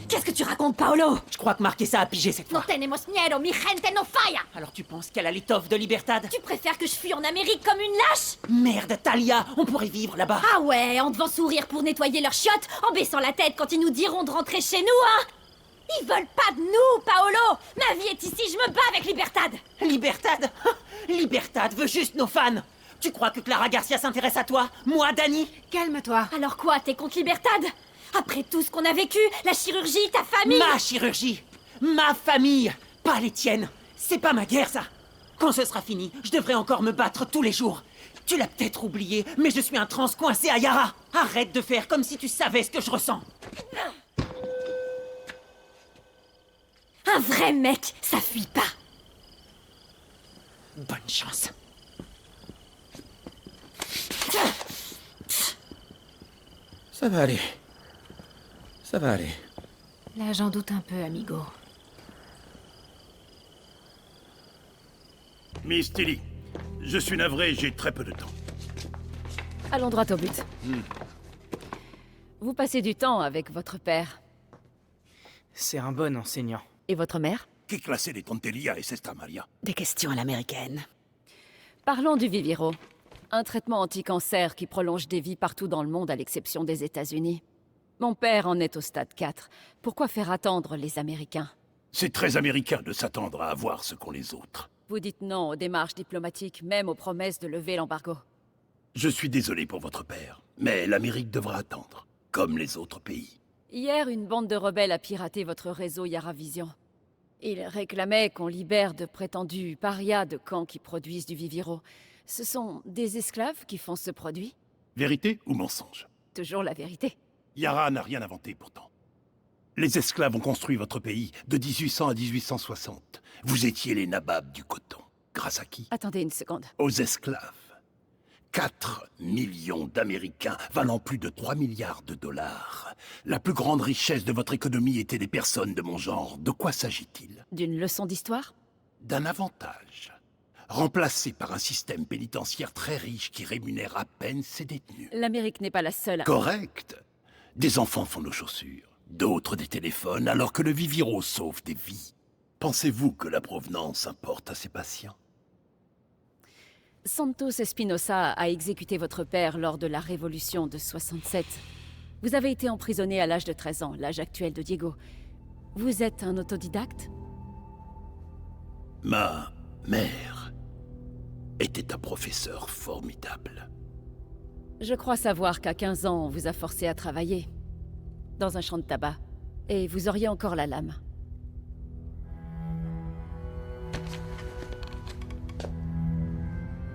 Qu'est-ce que tu racontes, Paolo? Je crois que Marquesa a pigé cette No fois. tenemos miedo, mi gente no falla! Alors tu penses qu'elle a l'étoffe de Libertad? Tu préfères que je fuis en Amérique comme une lâche? Merde, Talia, on pourrait vivre là-bas. Ah ouais, en devant sourire pour nettoyer leurs chiottes, en baissant la tête quand ils nous diront de rentrer chez nous, hein? Ils veulent pas de nous, Paolo! Ma vie est ici, je me bats avec Libertad! Libertad? Libertad veut juste nos fans. Tu crois que Clara Garcia s'intéresse à toi? Moi, Dani? Calme-toi. Alors quoi, t'es contre Libertad? Après tout ce qu'on a vécu, la chirurgie, ta famille... Ma chirurgie! Ma famille! Pas les tiennes! C'est pas ma guerre, ça! Quand ce sera fini, je devrais encore me battre tous les jours. Tu l'as peut-être oublié, mais je suis un trans coincé à Yara! Arrête de faire comme si tu savais ce que je ressens! Un vrai mec, ça fuit pas! Bonne chance. Ça va aller. Ça va aller. Là, j'en doute un peu, amigo. Miss Tilly, je suis navré, j'ai très peu de temps. Allons droit au but. Vous passez du temps avec votre père. C'est un bon enseignant. Et votre mère? Qui classé les tonterías et esta Maria? Des questions à l'américaine. Parlons du Viviro. Un traitement anti-cancer qui prolonge des vies partout dans le monde à l'exception des États-Unis. Mon père en est au stade 4. Pourquoi faire attendre les Américains? C'est très américain de s'attendre à avoir ce qu'ont les autres. Vous dites non aux démarches diplomatiques, même aux promesses de lever l'embargo. Je suis désolé pour votre père, mais l'Amérique devra attendre, comme les autres pays. Hier, une bande de rebelles a piraté votre réseau Yaravision. Ils réclamaient qu'on libère de prétendus parias de camps qui produisent du Viviro. Ce sont des esclaves qui font ce produit? Vérité ou mensonge? Toujours la vérité. Yara n'a rien inventé pourtant. Les esclaves ont construit votre pays de 1800 à 1860. Vous étiez les nababs du coton. Grâce à qui? Attendez une seconde. Aux esclaves. 4 millions d'Américains valant plus de 3 milliards de dollars. La plus grande richesse de votre économie était des personnes de mon genre. De quoi s'agit-il? D'une leçon d'histoire? D'un avantage. Remplacé par un système pénitentiaire très riche qui rémunère à peine ses détenus. L'Amérique n'est pas la seule à... Correct. Des enfants font nos chaussures, d'autres des téléphones, alors que le Viviro sauve des vies. Pensez-vous que la provenance importe à ses patients? Santos Espinosa a exécuté votre père lors de la révolution de 67. Vous avez été emprisonné à l'âge de 13 ans, l'âge actuel de Diego. Vous êtes un autodidacte? Ma mère était un professeur formidable. Je crois savoir qu'à 15 ans, on vous a forcé à travailler. Dans un champ de tabac. Et vous auriez encore la lame.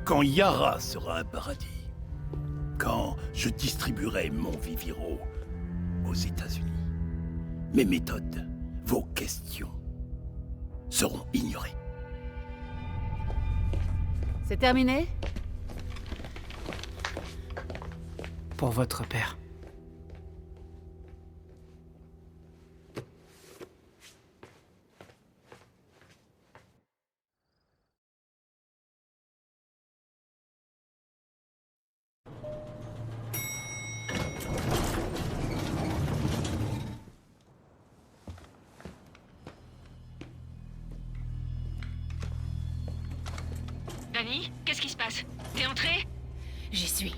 Quand Yara sera un paradis, quand je distribuerai mon Viviro aux États-Unis. Mes méthodes, vos questions, seront ignorées. C'est terminé? Pour votre père. Dani, qu'est-ce qui se passe? T'es entré? J'y suis.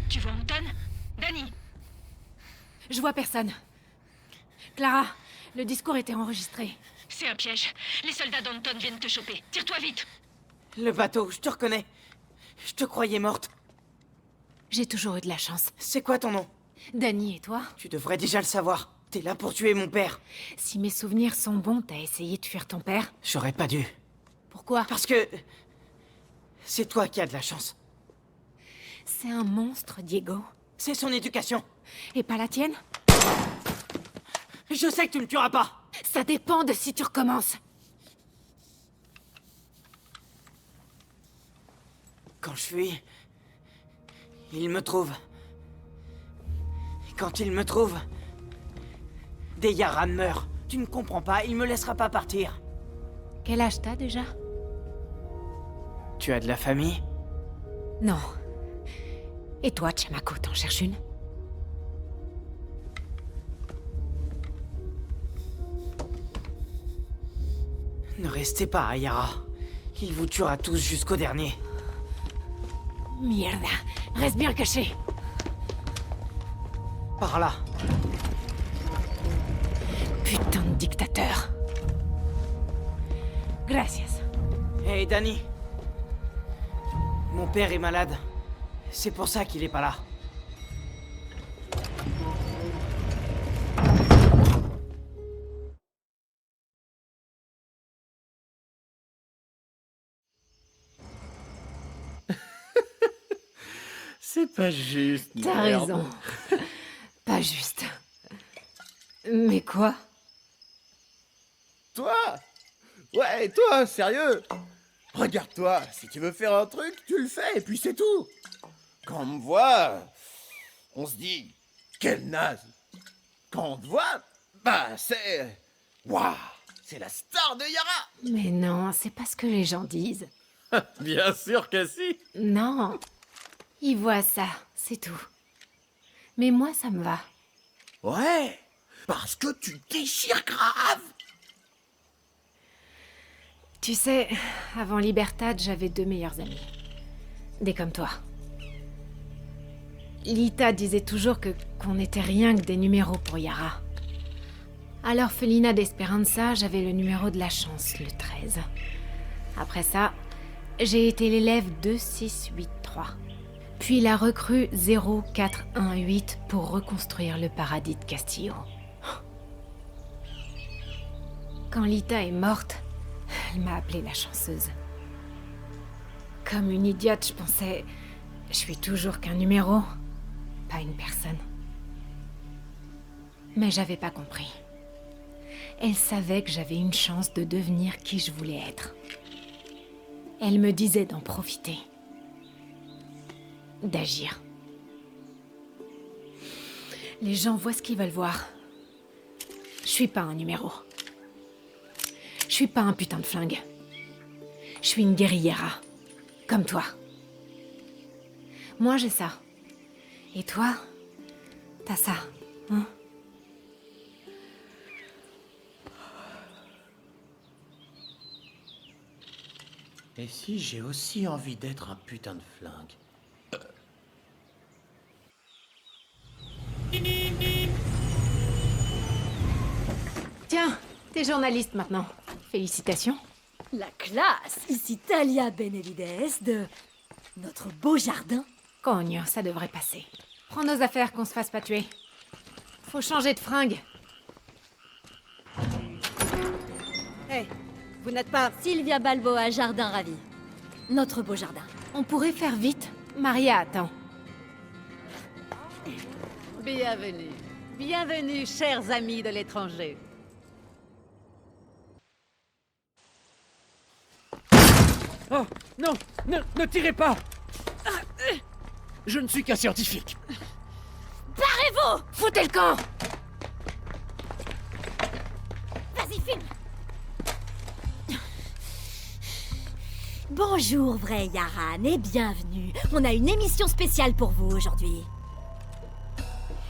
Tu vois Anton? Dani? Je vois personne. Clara, le discours était enregistré. C'est un piège. Les soldats d'Anton viennent te choper. Tire-toi vite. Le bateau, je te reconnais. Je te croyais morte. J'ai toujours eu de la chance. C'est quoi ton nom? Dani, et toi? Tu devrais déjà le savoir. T'es là pour tuer mon père. Si mes souvenirs sont bons, t'as essayé de fuir ton père? J'aurais pas dû. Pourquoi? Parce que... c'est toi qui as de la chance. C'est un monstre, Diego. C'est son éducation. Et pas la tienne? Je sais que tu me tueras pas. Ça dépend de si tu recommences. Quand je fuis, il me trouve. Et quand il me trouve, des Yaran meurent. Tu ne comprends pas, il me laissera pas partir. Quel âge t'as déjà? Tu as de la famille? Non. Et toi, Chamako, t'en cherches une? Ne restez pas à Yara. Il vous tuera tous jusqu'au dernier. Mierda. Reste bien caché. Par là. Putain de dictateur. Gracias. Hey, Dani. Mon père est malade. C'est pour ça qu'il est pas là. C'est pas juste. T'as merde. raison. Pas juste. Mais quoi? Toi? Ouais, toi, sérieux? Regarde-toi, si tu veux faire un truc, tu le fais, et puis c'est tout. Quand on me voit, on se dit, quel naze. Quand on te voit, bah c'est... Waouh, c'est la star de Yara. Mais non, c'est pas ce que les gens disent. Bien sûr que si. Non. Ils voient ça, c'est tout. Mais moi, ça me va. Ouais, parce que tu déchires grave. Tu sais, avant Libertad, j'avais 2 meilleurs amis. Des comme toi. Lita disait toujours qu'on n'était rien que des numéros pour Yara. À l'orphelinat d'Esperanza, j'avais le numéro de la chance, le 13. Après ça, j'ai été l'élève 2683. Puis la recrue 0418 pour reconstruire le paradis de Castillo. Quand Lita est morte, elle m'a appelée la chanceuse. Comme une idiote, je pensais... Je suis toujours qu'un numéro, pas une personne. Mais j'avais pas compris. Elle savait que j'avais une chance de devenir qui je voulais être. Elle me disait d'en profiter. D'agir. Les gens voient ce qu'ils veulent voir. Je suis pas un numéro. Je suis pas un putain de flingue. Je suis une guerriera. Comme toi. Moi, j'ai ça. Et toi, t'as ça, hein? Et si j'ai aussi envie d'être un putain de flingue? Tiens, t'es journaliste maintenant. Félicitations. La classe! Ici Talia Benavides de notre beau jardin. Cogne, ça devrait passer. Prends nos affaires qu'on se fasse pas tuer. Faut changer de fringue. Hey, Vous n'êtes pas... Sylvia Balboa, Jardin Ravi. Notre beau jardin. On pourrait faire vite. Maria attend. Bienvenue. Bienvenue, chers amis de l'étranger. Oh, non, ne tirez pas. Je ne suis qu'un scientifique. Barrez-vous! Foutez le camp! Vas-y, filme! Bonjour, vrai Yaran, et bienvenue. On a une émission spéciale pour vous aujourd'hui.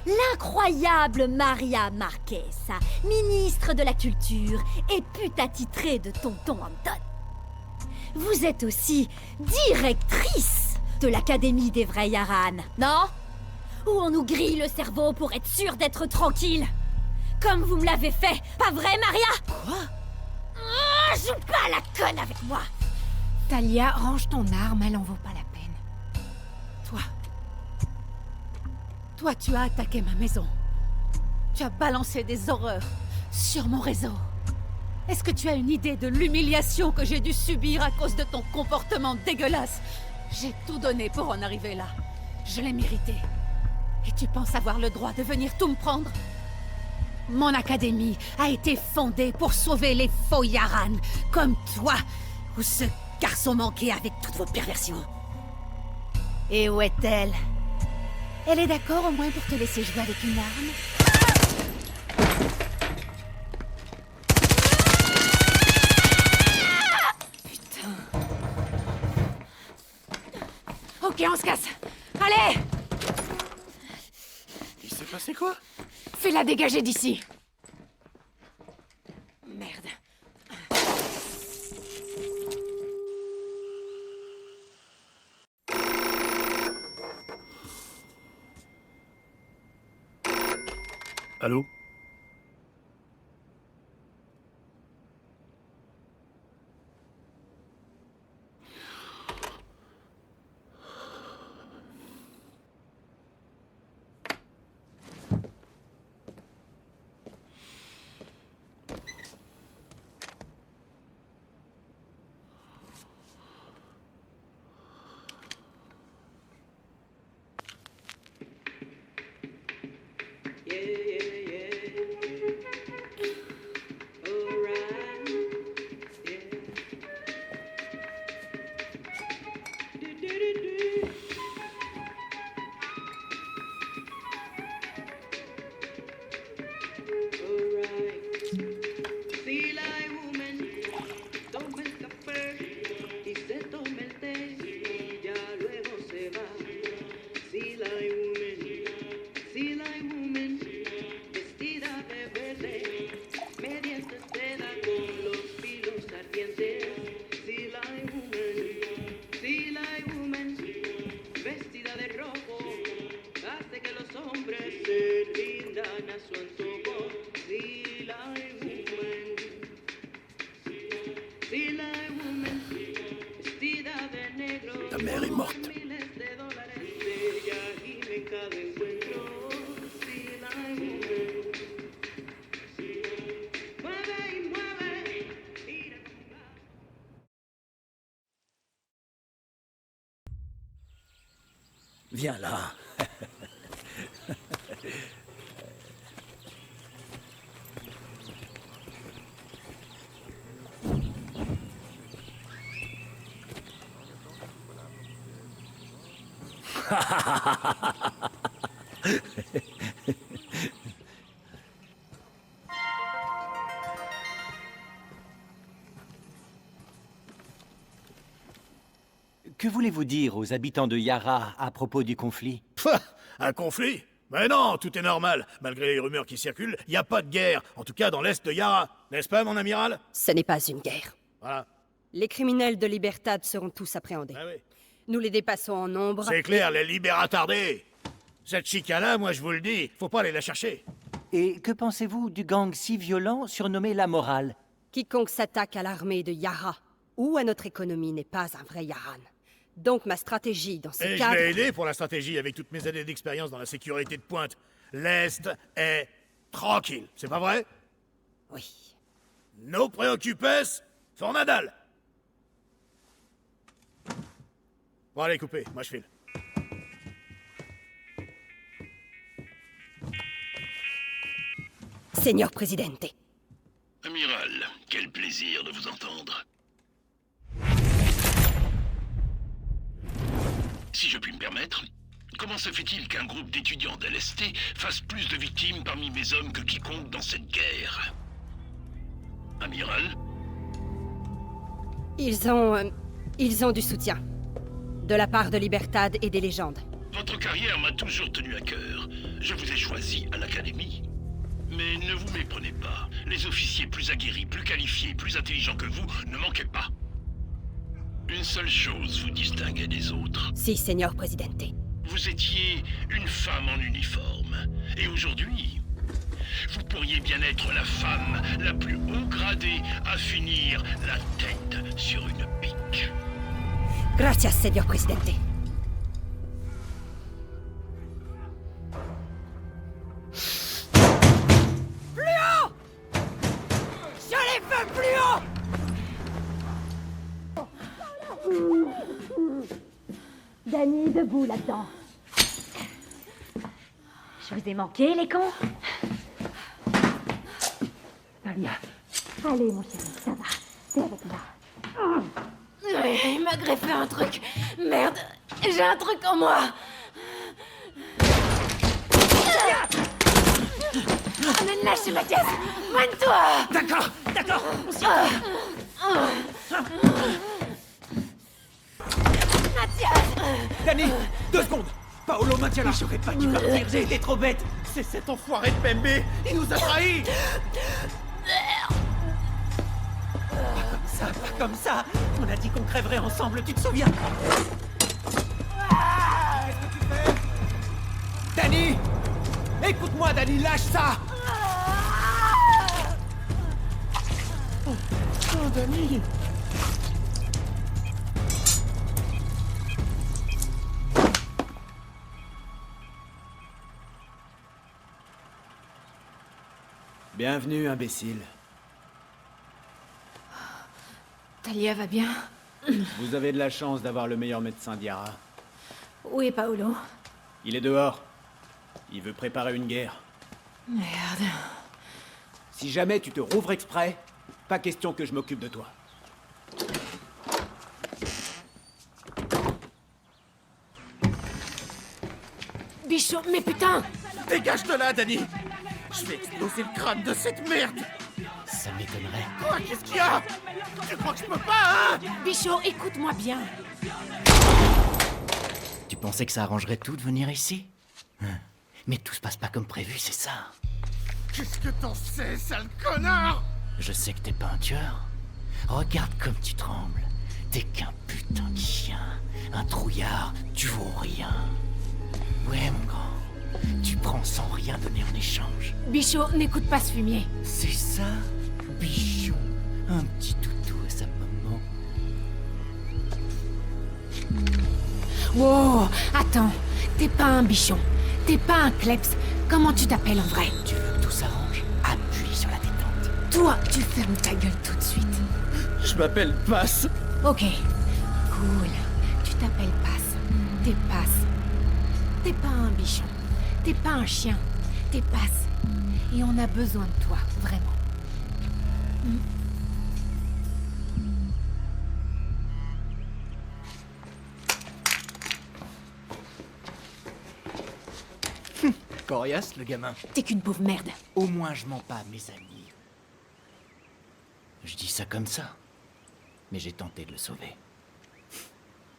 L'incroyable Maria Marquesa, ministre de la Culture et pute attitrée de Tonton Anton. Vous êtes aussi directrice de l'Académie des vrais Yaran, non? Où on nous grille le cerveau pour être sûr d'être tranquille. Comme vous me l'avez fait, pas vrai, Maria? Quoi? Joue pas la conne avec moi! Talia, range ton arme, elle en vaut pas la peine. Toi, tu as attaqué ma maison. Tu as balancé des horreurs sur mon réseau. Est-ce que tu as une idée de l'humiliation que j'ai dû subir à cause de ton comportement dégueulasse? J'ai tout donné pour en arriver là. Je l'ai mérité. Et tu penses avoir le droit de venir tout me prendre? Mon académie a été fondée pour sauver les faux Yaran, comme toi, ou ce garçon manqué avec toutes vos perversions. Et où est-elle? Elle est d'accord au moins pour te laisser jouer avec une arme? Putain. Ok, on se casse. Allez! Il s'est passé quoi? Fais-la dégager d'ici. Merde. Allô? Ta mère est morte. Viens là. Que voulez-vous dire aux habitants de Yara à propos du conflit? Un conflit? Mais non, tout est normal. Malgré les rumeurs qui circulent, il n'y a pas de guerre. En tout cas, dans l'est de Yara. N'est-ce pas, mon amiral? Ce n'est pas une guerre. Voilà. Les criminels de Libertad seront tous appréhendés. Ah oui. Nous les dépassons en nombre. C'est clair, les libératardés. Cette chica-là, moi je vous le dis, faut pas aller la chercher. Et que pensez-vous du gang si violent surnommé La Morale? Quiconque s'attaque à l'armée de Yara ou à notre économie n'est pas un vrai Yaran. Donc ma stratégie dans ce Et cadre... je l'ai aidé pour la stratégie avec toutes mes années d'expérience dans la sécurité de pointe. L'Est est tranquille, c'est pas vrai? Oui. No preocupes, Fort Nadal! Bon, allez, coupez, moi je file. Seigneur Presidente. Amiral, quel plaisir de vous entendre. Si je puis me permettre, comment se fait-il qu'un groupe d'étudiants d'LST fasse plus de victimes parmi mes hommes que quiconque dans cette guerre? Amiral? Ils ont du soutien. De la part de Libertad et des légendes. Votre carrière m'a toujours tenu à cœur. Je vous ai choisi à l'Académie. Mais ne vous méprenez pas. Les officiers plus aguerris, plus qualifiés, plus intelligents que vous ne manquaient pas. Une seule chose vous distinguait des autres. Si, Seigneur Presidente. Vous étiez une femme en uniforme. Et aujourd'hui, vous pourriez bien être la femme la plus haut gradée à finir la tête sur une pique. Gracias, Seigneur Presidente. Plus haut! Je les veux plus haut! Danny, debout là-dedans. Je vous ai manqué, les cons? Talia. Allez, mon chéri, ça va. T'es avec moi. Il m'a greffé un truc. Merde, j'ai un truc en moi. Mais lâche Mathias. Moine-toi. D'accord, d'accord, on s'y Mathias. Danny, 2 secondes. Paolo, maintiens-la. J'aurais pas dû partir, j'ai été trop bête. C'est cet enfoiré de Pembe. Il nous a trahis. Pas comme ça. On a dit qu'on crèverait ensemble, tu te souviens? Qu'est-ce que tu fais? Danny! Écoute-moi, Danny, lâche ça! Oh, Danny. Bienvenue, imbécile. Talia va bien? Vous avez de la chance d'avoir le meilleur médecin d'Yara. Où est Paolo? Il est dehors. Il veut préparer une guerre. Merde. Si jamais tu te rouvres exprès, pas question que je m'occupe de toi. Bichot, mais putain! Dégage de là, Danny. Je vais exploser le crâne de cette merde. Ça m'étonnerait. Quoi? Qu'est-ce qu'il y a? Tu crois que je peux pas, hein? Bichot, écoute-moi bien. Tu pensais que ça arrangerait tout de venir ici? Mais tout se passe pas comme prévu, c'est ça. Qu'est-ce que t'en sais, sale connard? Je sais que t'es pas un tueur. Regarde comme tu trembles. T'es qu'un putain de chien. Un trouillard, tu vaux rien. Ouais, mon grand. Tu prends sans rien donner en échange. Bichot, n'écoute pas ce fumier. C'est ça, Bichon. Un petit toutou à sa maman. Wow, attends. T'es pas un bichon. T'es pas un kleps. Comment tu t'appelles en vrai? Tu veux que tout s'arrange? Appuie sur la détente. Toi, tu fermes ta gueule tout de suite. Je m'appelle Passe. Ok. Cool. Tu t'appelles Passe. T'es Passe. T'es pas un bichon. T'es pas un chien. T'es Passe. Et on a besoin de toi, vraiment. Coriace, le gamin. T'es qu'une pauvre merde. Au moins, je mens pas à mes amis. Je dis ça comme ça. Mais j'ai tenté de le sauver.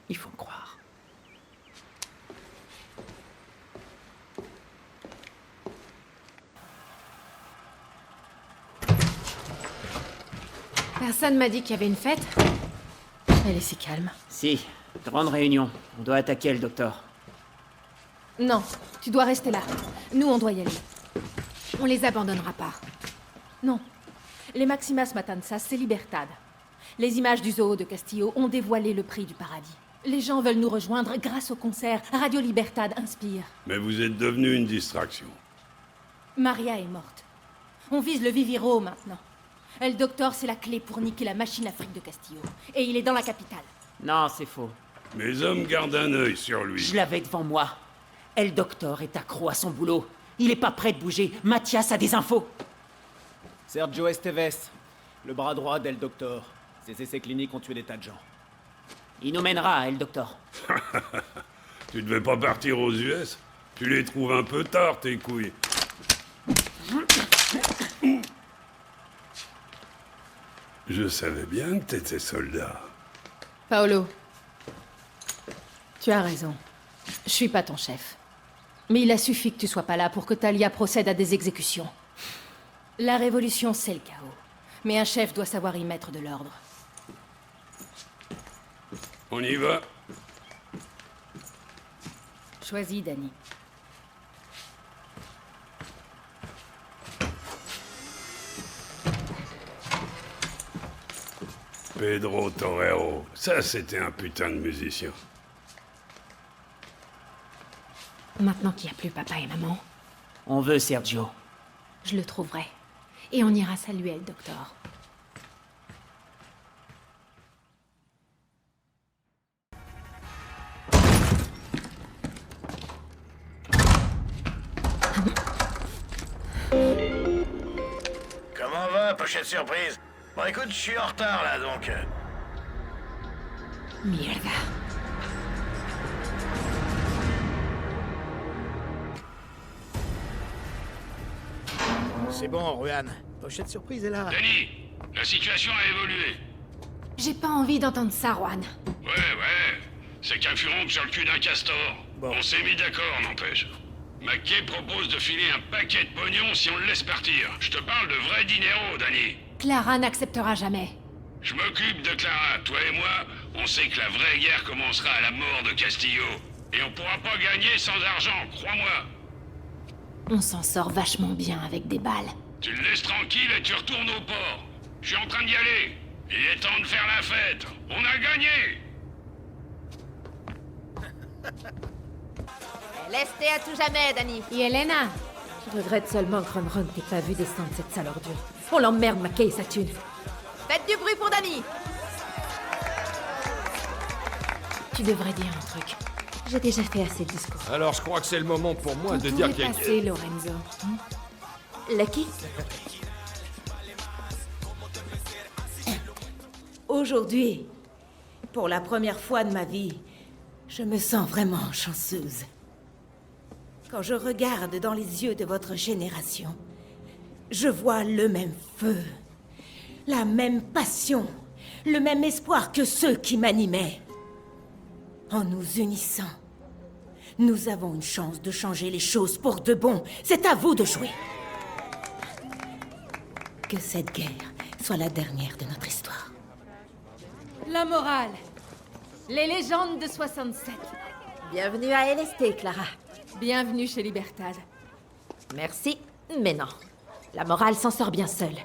Il faut me croire. Personne m'a dit qu'il y avait une fête. Elle est si calme. Si, grande réunion. On doit attaquer le docteur. Non, tu dois rester là. Nous, on doit y aller. On les abandonnera pas. Non. Les Maximas Matanzas, c'est Libertad. Les images du zoo de Castillo ont dévoilé le prix du paradis. Les gens veulent nous rejoindre grâce au concert. Radio Libertad inspire. Mais vous êtes devenu une distraction. Maria est morte. On vise le Viviro maintenant. El Doctor, c'est la clé pour niquer la machine Afrique de Castillo. Et il est dans la capitale. Non, c'est faux. Mes hommes gardent un œil sur lui. Je l'avais devant moi. El Doctor est accro à son boulot. Il est pas prêt de bouger. Mathias a des infos. Sergio Esteves, le bras droit d'El Doctor. Ses essais cliniques ont tué des tas de gens. Il nous mènera à El Doctor. Tu devais pas partir aux US? Tu les trouves un peu tard, tes couilles. Je savais bien que t'étais soldat. Paolo, tu as raison. Je suis pas ton chef. Mais il a suffi que tu sois pas là pour que Talia procède à des exécutions. La révolution, c'est le chaos. Mais un chef doit savoir y mettre de l'ordre. On y va? Choisis, Danny. Pedro Torero, ça c'était un putain de musicien. Maintenant qu'il n'y a plus papa et maman, On veut Sergio. je le trouverai. Et on ira saluer le docteur. Comment va, pochette surprise? Bon écoute, je suis en retard là donc. Mierda. C'est bon, Ruan. Pochette surprise est là. Danny, la situation a évolué. J'ai pas envie d'entendre ça, Juan. Ouais, c'est qu'un furon sur le cul d'un castor. On s'est mis d'accord, n'empêche. McKay propose de filer un paquet de pognon si on le laisse partir. Je te parle de vrai dinero, Danny. Clara n'acceptera jamais. Je m'occupe de Clara. Toi et moi, on sait que la vraie guerre commencera à la mort de Castillo. Et on pourra pas gagner sans argent, crois-moi. On s'en sort vachement bien avec des balles. Tu le laisses tranquille et tu retournes au port. Je suis en train d'y aller. Il est temps de faire la fête. On a gagné. Lesté à tout jamais, Danny. Et Elena? Je regrette seulement que Ron t'ait pas vu descendre cette sale ordure. On l'emmerde, McKay et sa thune. Faites du bruit pour Danny. Tu devrais dire un truc. J'ai déjà fait assez de discours. Alors je crois que c'est le moment pour moi de Ton dire tour est quelque passé, Lorenzo. Lucky? Aujourd'hui, pour la première fois de ma vie, je me sens vraiment chanceuse. Quand je regarde dans les yeux de votre génération, je vois le même feu, la même passion, le même espoir que ceux qui m'animaient. En nous unissant, nous avons une chance de changer les choses pour de bon. C'est à vous de jouer. Que cette guerre soit la dernière de notre histoire. La morale. Les légendes de 67. Bienvenue à LST, Clara. Bienvenue chez Libertad. Merci, mais non. La morale s'en sort bien seule.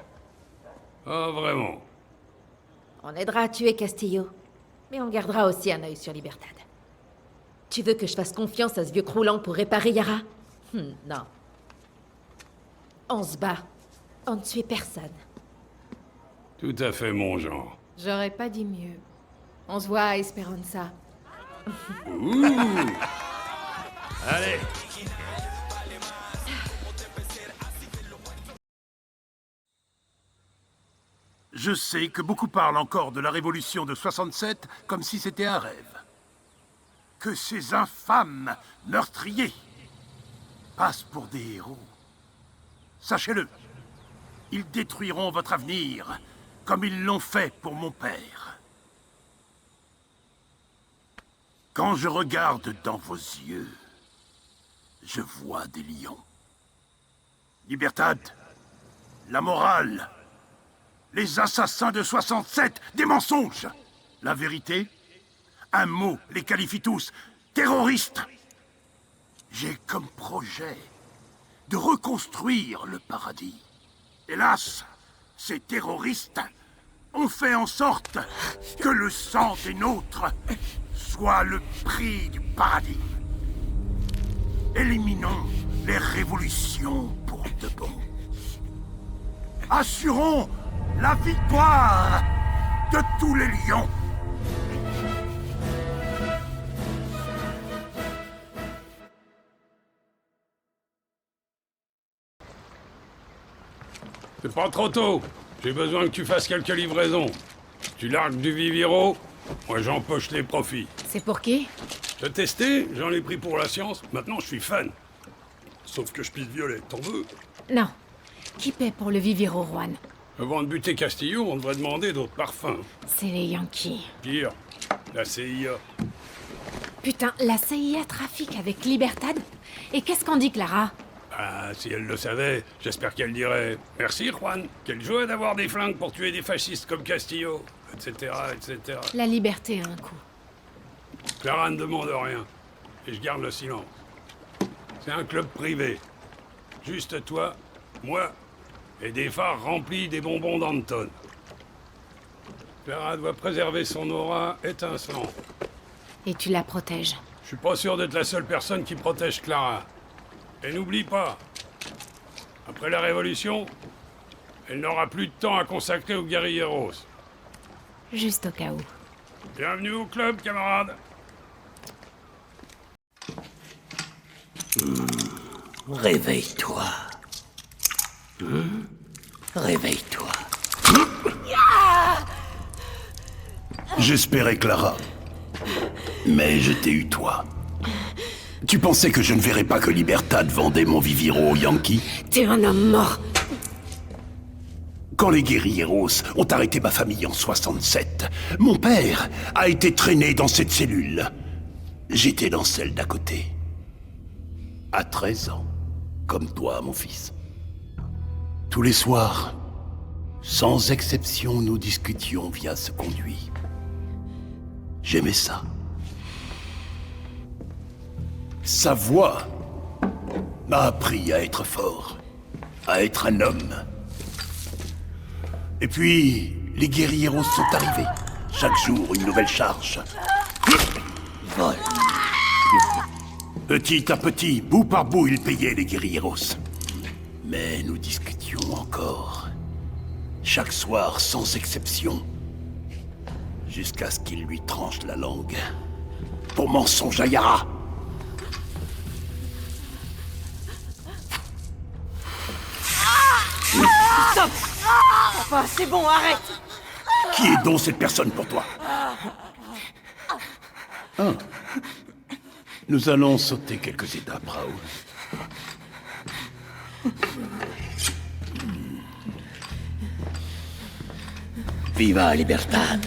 Ah, vraiment? On aidera à tuer Castillo, mais on gardera aussi un œil sur Libertad. Tu veux que je fasse confiance à ce vieux croulant pour réparer Yara? Non. On se bat. On ne tue personne. Tout à fait mon genre. J'aurais pas dit mieux. On se voit à Esperanza. Ouh! Allez! Je sais que beaucoup parlent encore de la révolution de 67 comme si c'était un rêve. Que ces infâmes meurtriers passent pour des héros. Sachez-le, ils détruiront votre avenir comme ils l'ont fait pour mon père. Quand je regarde dans vos yeux, je vois des lions. Libertad, la morale, les assassins de 67, des mensonges. La vérité, un mot les qualifie tous, terroristes. J'ai comme projet de reconstruire le paradis. Hélas, ces terroristes ont fait en sorte que le sang des nôtres soit le prix du paradis. Éliminons les révolutions pour de bon. Assurons la victoire de tous les lions. C'est pas trop tôt. J'ai besoin que tu fasses quelques livraisons. Tu largues du Viviro, moi j'empoche les profits. C'est pour qui? Te tester, j'en ai pris pour la science, maintenant je suis fan. Sauf que je pisse violet, t'en veux? Non. Qui paie pour le Viviro, Juan? Avant de buter Castillo, on devrait demander d'autres parfums. C'est les Yankees. Pire, la CIA. Putain, la CIA trafique avec Libertad? Et qu'est-ce qu'en dit Clara? Ah, si elle le savait, j'espère qu'elle dirait « Merci, Juan, quelle joie d'avoir des flingues pour tuer des fascistes comme Castillo, etc., etc. » La liberté a un coût. Clara ne demande rien, et je garde le silence. C'est un club privé. Juste toi, moi, et des phares remplis des bonbons d'Anton. Clara doit préserver son aura étincelante. Et tu la protèges. Je suis pas sûr d'être la seule personne qui protège Clara. Et n'oublie pas, après la Révolution, elle n'aura plus de temps à consacrer aux guerrilleros. Juste au cas où. Bienvenue au club, camarade. Réveille-toi. Réveille-toi. J'espérais Clara. Mais je t'ai eu toi. Tu pensais que je ne verrais pas que Libertad vendait mon Viviro aux Yankees? T'es un homme mort. Quand les guerrilleros ont arrêté ma famille en 67, mon père a été traîné dans cette cellule. J'étais dans celle d'à côté. À 13 ans. Comme toi, mon fils. Tous les soirs, sans exception, nous discutions via ce conduit. J'aimais ça. Sa voix m'a appris à être fort, à être un homme. Et puis, les guerrilleros sont arrivés. Chaque jour, une nouvelle charge. Vol. Petit à petit, bout par bout, ils payaient les guerrilleros. Mais nous discutions encore. Chaque soir, sans exception. Jusqu'à ce qu'il lui tranche la langue. Pour mensonge à Yara. Stop! Papa, c'est bon, arrête! Qui est donc cette personne pour toi? Ah. Nous allons sauter quelques étapes, Raoul. Viva Libertad.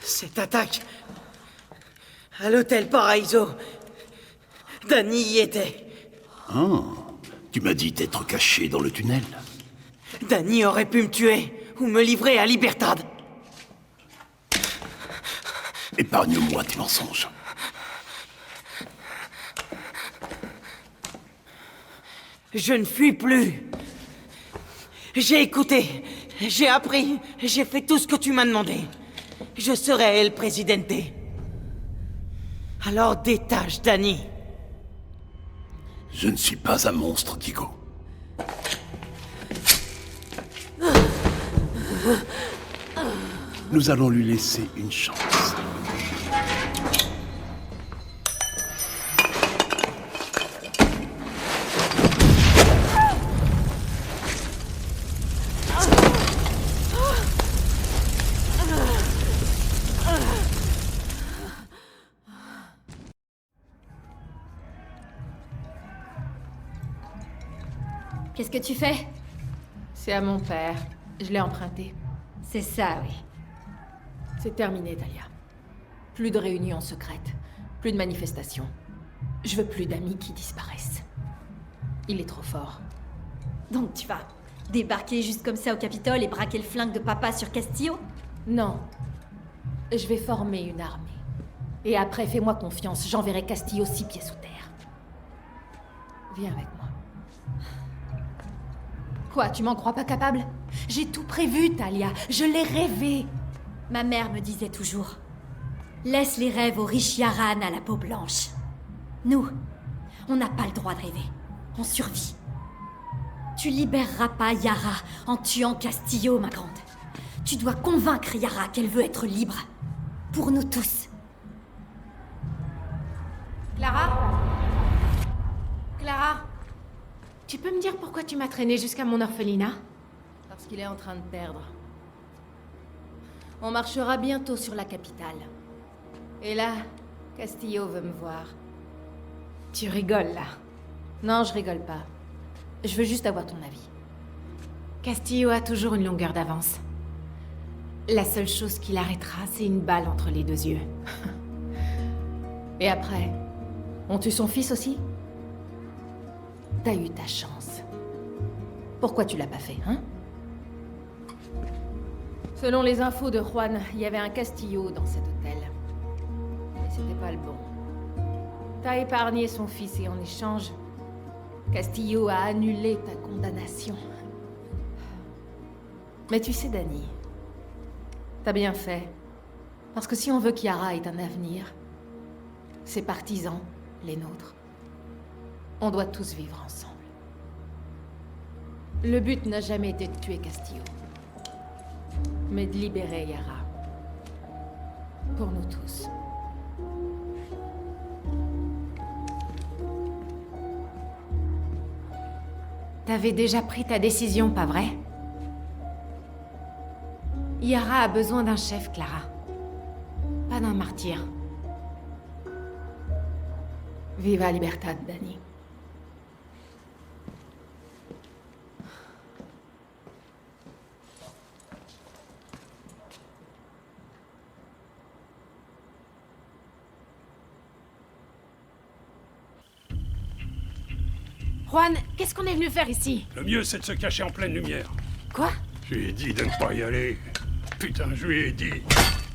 Cette attaque à l'hôtel Paraíso, Danny y était. Ah, tu m'as dit d'être caché dans le tunnel. Danny aurait pu me tuer ou me livrer à Libertad. Épargne-moi tes mensonges. Je ne fuis plus. J'ai écouté, j'ai appris, j'ai fait tout ce que tu m'as demandé. Je serai El Presidente. Alors détache, Danny. Je ne suis pas un monstre, Diego. Nous allons lui laisser une chance. Qu'est-ce que tu fais? C'est à mon père. Je l'ai emprunté. C'est ça, oui. C'est terminé, Talia. Plus de réunions secrètes. Plus de manifestations. Je veux plus d'amis qui disparaissent. Il est trop fort. Donc tu vas débarquer juste comme ça au Capitole et braquer le flingue de papa sur Castillo? Non. Je vais former une armée. Et après, fais-moi confiance, j'enverrai Castillo 6 pieds sous terre. Viens avec moi. Quoi, tu m'en crois pas capable? J'ai tout prévu, Talia. Je l'ai rêvé. Ma mère me disait toujours, laisse les rêves aux riches Yaran à la peau blanche. Nous, on n'a pas le droit de rêver. On survit. Tu libéreras pas Yara en tuant Castillo, ma grande. Tu dois convaincre Yara qu'elle veut être libre. Pour nous tous. Clara? Clara? Tu peux me dire pourquoi tu m'as traîné jusqu'à mon orphelinat? Parce qu'il est en train de perdre. On marchera bientôt sur la capitale. Et là, Castillo veut me voir. Tu rigoles, là. Non, je rigole pas. Je veux juste avoir ton avis. Castillo a toujours une longueur d'avance. La seule chose qui l'arrêtera, c'est une balle entre les deux yeux. Et après, on tue son fils aussi? T'as eu ta chance. Pourquoi tu l'as pas fait, hein? Selon les infos de Juan, il y avait un Castillo dans cet hôtel. Mais c'était pas le bon. T'as épargné son fils et en échange, Castillo a annulé ta condamnation. Mais tu sais, Dani, t'as bien fait. Parce que si on veut qu'Yara ait un avenir, ses partisans, les nôtres, on doit tous vivre ensemble. Le but n'a jamais été de tuer Castillo, mais de libérer Yara. Pour nous tous. T'avais déjà pris ta décision, pas vrai? Yara a besoin d'un chef, Clara. Pas d'un martyr. Viva Libertad, Dani. Juan, qu'est-ce qu'on est venu faire ici? Le mieux, c'est de se cacher en pleine lumière. Quoi? Je lui ai dit de ne pas y aller. Putain, je lui ai dit.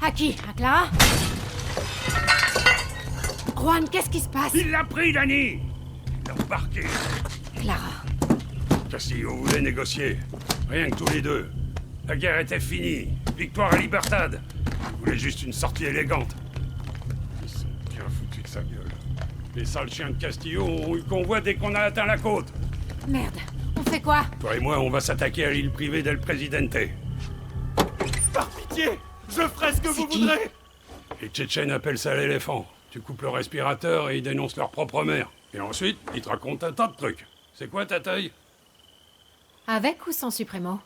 À qui? À Clara? Juan, qu'est-ce qui se passe? Il l'a pris, Dani! Il l'a embarqué. Clara. Castillo voulait négocier. Rien que tous les deux. La guerre était finie. Victoire à Libertad. Il voulait juste une sortie élégante. Ils sont bien foutus de sa gueule. Les sales chiens de Castillo ont eu convoi dès qu'on a atteint la côte. Merde, on fait quoi? Toi et moi, on va s'attaquer à l'île privée d'El Presidente. Par pitié, je ferai ce que vous voudrez. Les Tchétchènes appellent ça l'éléphant. Tu coupes le respirateur et ils dénoncent leur propre mère. Et ensuite, ils te racontent un tas de trucs. C'est quoi ta taille? Avec ou sans Supremo?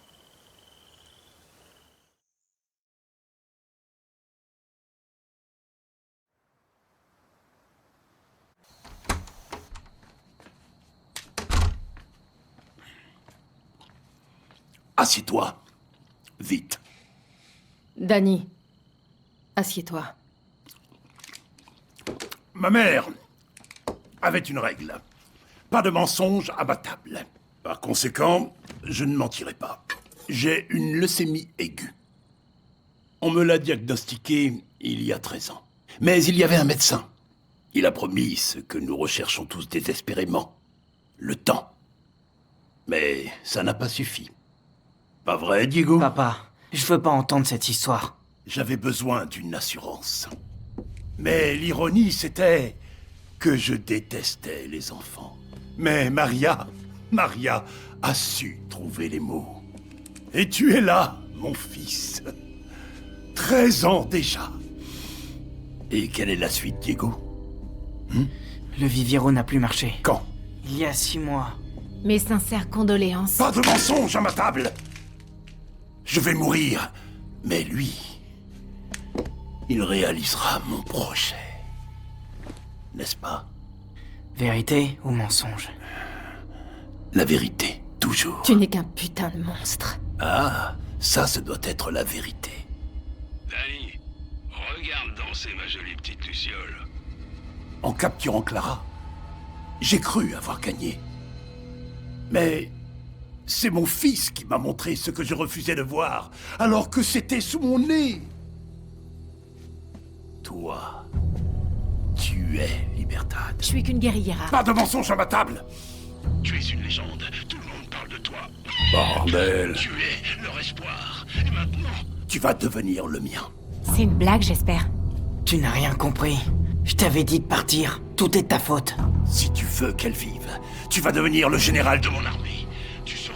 Assieds-toi. Vite. Dani, assieds-toi. Ma mère avait une règle. Pas de mensonge abattable. Par conséquent, je ne mentirai pas. J'ai une leucémie aiguë. On me l'a diagnostiquée il y a 13 ans. Mais il y avait un médecin. Il a promis ce que nous recherchons tous désespérément. Le temps. Mais ça n'a pas suffi. Pas vrai, Diego? Papa, je veux pas entendre cette histoire. J'avais besoin d'une assurance. Mais l'ironie, c'était que je détestais les enfants. Mais Maria a su trouver les mots. Et tu es là, mon fils. 13 ans déjà. Et quelle est la suite, Diego? Le Viviero n'a plus marché. Quand? Il y a 6 mois. Mes sincères condoléances. Pas de mensonge à ma table! Je vais mourir, mais lui, il réalisera mon projet. N'est-ce pas? Vérité ou mensonge? La vérité, toujours. Tu n'es qu'un putain de monstre. Ah, ça doit être la vérité. Dani, regarde danser ma jolie petite Luciole. En capturant Clara, j'ai cru avoir gagné. Mais c'est mon fils qui m'a montré ce que je refusais de voir, alors que c'était sous mon nez. Toi, tu es Libertad. Je suis qu'une guerrière. Pas de mensonge à ma table. Tu es une légende, tout le monde parle de toi. Bordel. Tu es leur espoir. Et maintenant... Tu vas devenir le mien. C'est une blague, j'espère. Tu n'as rien compris. Je t'avais dit de partir. Tout est de ta faute. Si tu veux qu'elle vive, tu vas devenir le général de mon armée. Tu seras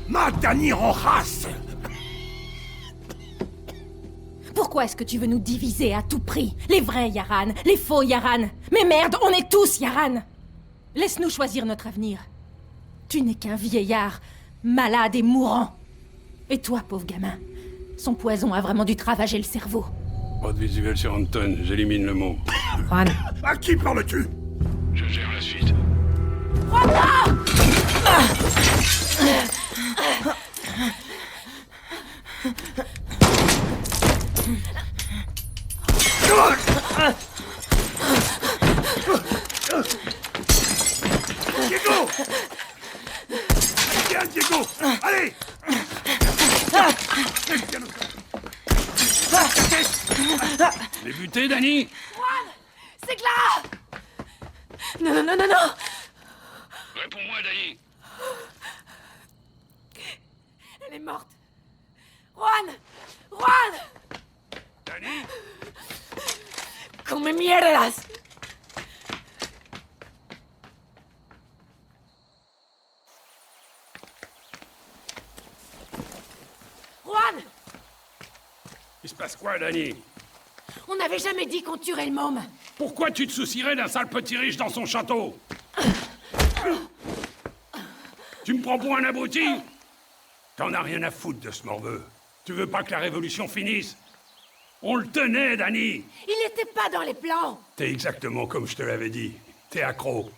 Ma Dany Rojas! Pourquoi est-ce que tu veux nous diviser à tout prix? Les vrais Yaran, les faux Yaran. Mais merde, on est tous Yaran. Laisse-nous choisir notre avenir. Tu n'es qu'un vieillard, malade et mourant. Et toi, pauvre gamin, son poison a vraiment dû te ravager le cerveau. Pas de visuel sur Anton, j'élimine le mot. Juan. À qui parles-tu? Je gère la suite. Diego! Viens, Diego! Allez! Les butés, Dany? Juan! C'est Clara! Non, non, non, non, non! Réponds-moi, Dany. Elle est morte! Juan! Juan! Dany? ¡Come mierdas! Juan! Il se passe quoi, Dany? On n'avait jamais dit qu'on tuerait le môme! Pourquoi tu te soucierais d'un sale petit riche dans son château? Tu me prends pour un abruti? T'en as rien à foutre de ce morveux. Tu veux pas que la révolution finisse? On le tenait, Dany! Il n'était pas dans les plans! T'es exactement comme je te l'avais dit. T'es accro.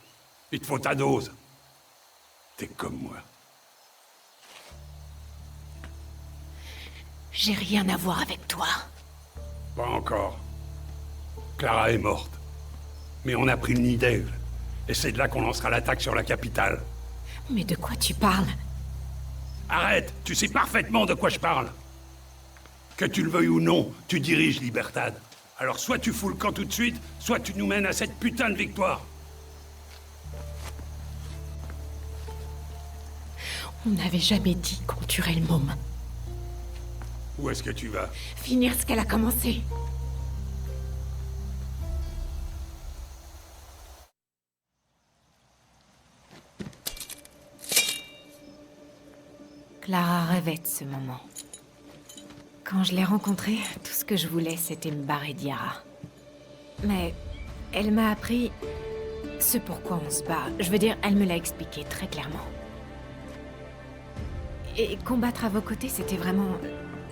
Il te faut ta dose. T'es comme moi. J'ai rien à voir avec toi. Pas encore. Clara est morte. Mais on a pris le nid d'Ève. Et c'est de là qu'on lancera l'attaque sur la capitale. Mais de quoi tu parles? Arrête! Tu sais parfaitement de quoi je parle. Que tu le veuilles ou non, tu diriges Libertad. Alors soit tu fous le camp tout de suite, soit tu nous mènes à cette putain de victoire. On n'avait jamais dit qu'on tuerait le môme. Où est-ce que tu vas? Finir ce qu'elle a commencé. Clara rêvait de ce moment. Quand je l'ai rencontrée, tout ce que je voulais, c'était me barrer d'Yara. Mais elle m'a appris ce pourquoi on se bat. Je veux dire, elle me l'a expliqué très clairement. Et combattre à vos côtés, c'était vraiment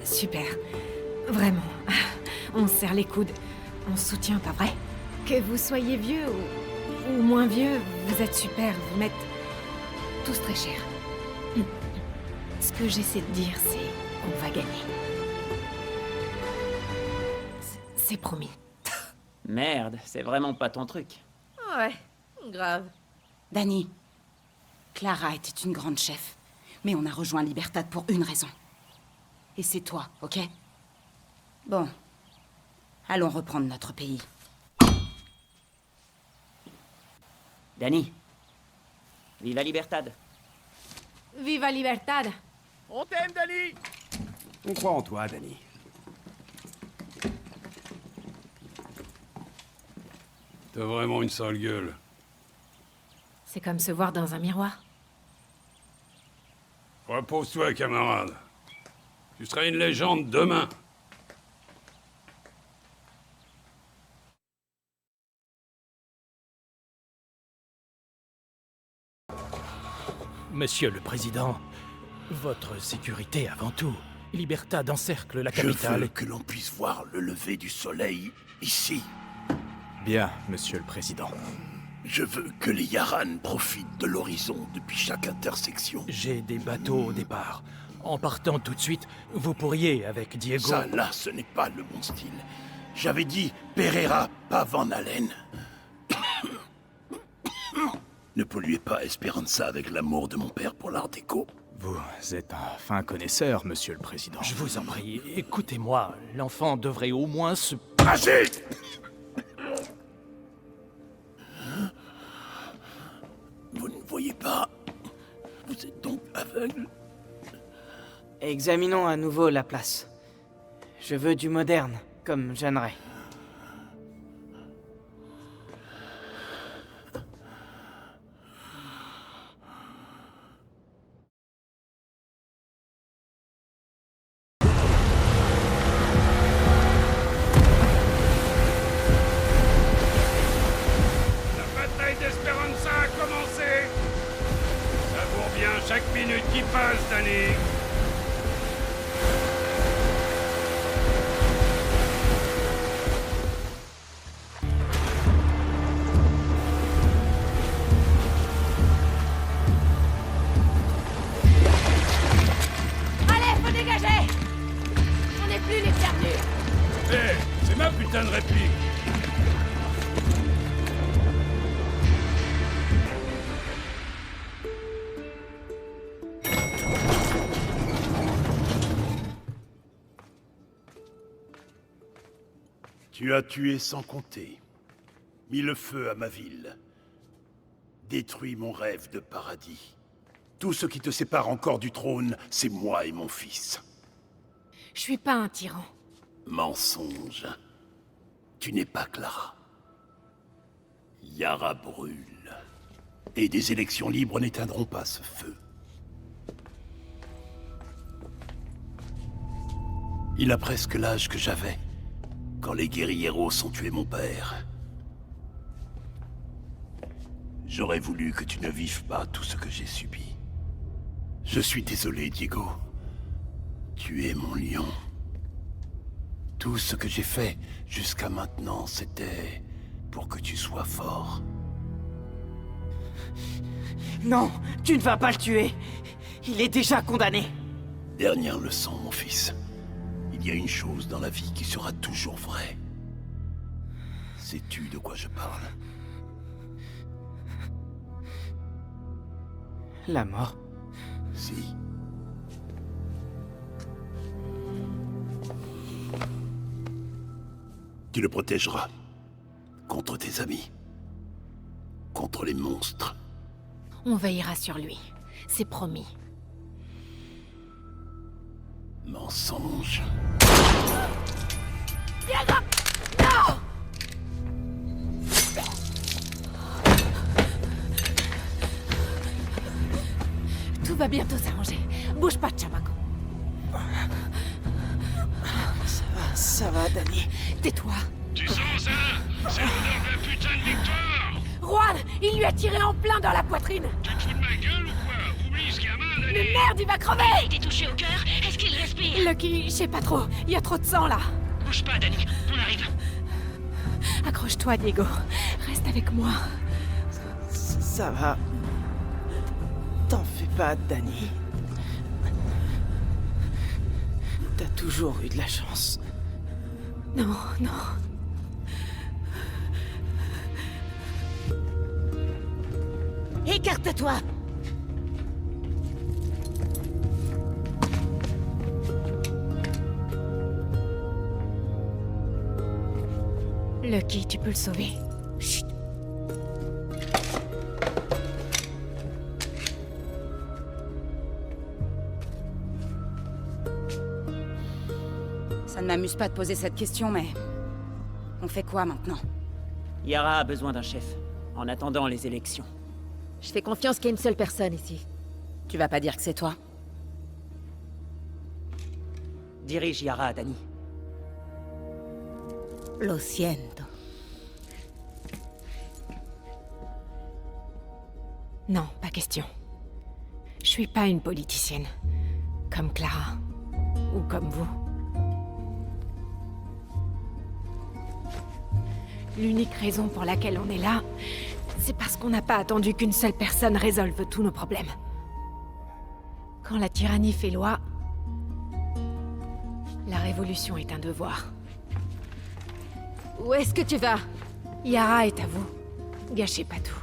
super. Vraiment. On se serre les coudes. On se soutient, pas vrai? Que vous soyez vieux ou moins vieux, vous êtes super. Vous m'êtes tous très chers. Ce que j'essaie de dire, c'est qu'on va gagner. C'est promis. Merde, c'est vraiment pas ton truc. Ouais, grave. Dany, Clara était une grande chef. Mais on a rejoint Libertad pour une raison. Et c'est toi, ok? Bon. Allons reprendre notre pays. Dany. Viva Libertad. Viva Libertad! On t'aime, Dany! On croit en toi, Dany. T'as vraiment une sale gueule. C'est comme se voir dans un miroir. Repose-toi, camarade. Tu seras une légende demain. Monsieur le Président, votre sécurité avant tout. Libertad encercle la capitale. Je veux que l'on puisse voir le lever du soleil ici. Bien, Monsieur le Président. Je veux que les Yaran profitent de l'horizon depuis chaque intersection. J'ai des bateaux au départ. En partant tout de suite, vous pourriez, avec Diego... Ça, là, ce n'est pas le bon style. J'avais dit Pereira, pas Van Allen. Ne polluez pas Esperanza avec l'amour de mon père pour l'art déco. Vous êtes un fin connaisseur, Monsieur le Président. Je vous en prie, écoutez-moi. L'enfant devrait au moins se... Assez! Vous ne voyez pas? Vous êtes donc aveugle? Examinons à nouveau la place. Je veux du moderne, comme Jeanneret. Danny. Allez, faut dégager! On n'est plus les bienvenus! Hé, c'est ma putain de réplique. Tu as tué sans compter, mis le feu à ma ville, détruit mon rêve de paradis. Tout ce qui te sépare encore du trône, c'est moi et mon fils. Je suis pas un tyran. Mensonge. Tu n'es pas Clara. Yara brûle. Et des élections libres n'éteindront pas ce feu. Il a presque l'âge que j'avais quand les guérilleros ont tué mon père. J'aurais voulu que tu ne vives pas tout ce que j'ai subi. Je suis désolé, Diego. Tu es mon lion. Tout ce que j'ai fait jusqu'à maintenant, c'était pour que tu sois fort. Non, tu ne vas pas le tuer. Il est déjà condamné. Dernière leçon, mon fils. Il y a une chose dans la vie qui sera toujours vraie. Sais-tu de quoi je parle? La mort? Si. Tu le protégeras. Contre tes amis. Contre les monstres. On veillera sur lui. C'est promis. Mensonge. Diego! Non! Tout va bientôt s'arranger. Bouge pas, Chamaco. Ça va, Danny. Tais-toi. Tu sens ça? C'est l'odeur de la putain de victoire! Juan, il lui a tiré en plein dans la poitrine. Tu te fous de ma gueule ou quoi? Oublie ce gamin, Danny! Mais merde, il va crever! Il a été touché au cœur. Est-ce qu'il respire? Lucky, je sais pas trop. Il y a trop de sang, là. Bouge pas, Danny. On arrive. Accroche-toi, Diego. Reste avec moi. Ça va. T'en fais pas, Danny. T'as toujours eu de la chance. Non, non. Écarte-toi! Lucky, tu peux le sauver. Chut. Ça ne m'amuse pas de poser cette question, mais... On fait quoi maintenant? Yara a besoin d'un chef, en attendant les élections. Je fais confiance qu'il y a une seule personne ici. Tu vas pas dire que c'est toi? Dirige Yara, Danny. Lo siento. Non, pas question. Je suis pas une politicienne. Comme Clara. Ou comme vous. L'unique raison pour laquelle on est là, c'est parce qu'on n'a pas attendu qu'une seule personne résolve tous nos problèmes. Quand la tyrannie fait loi, la révolution est un devoir. Où est-ce que tu vas? Yara est à vous. Gâchez pas tout.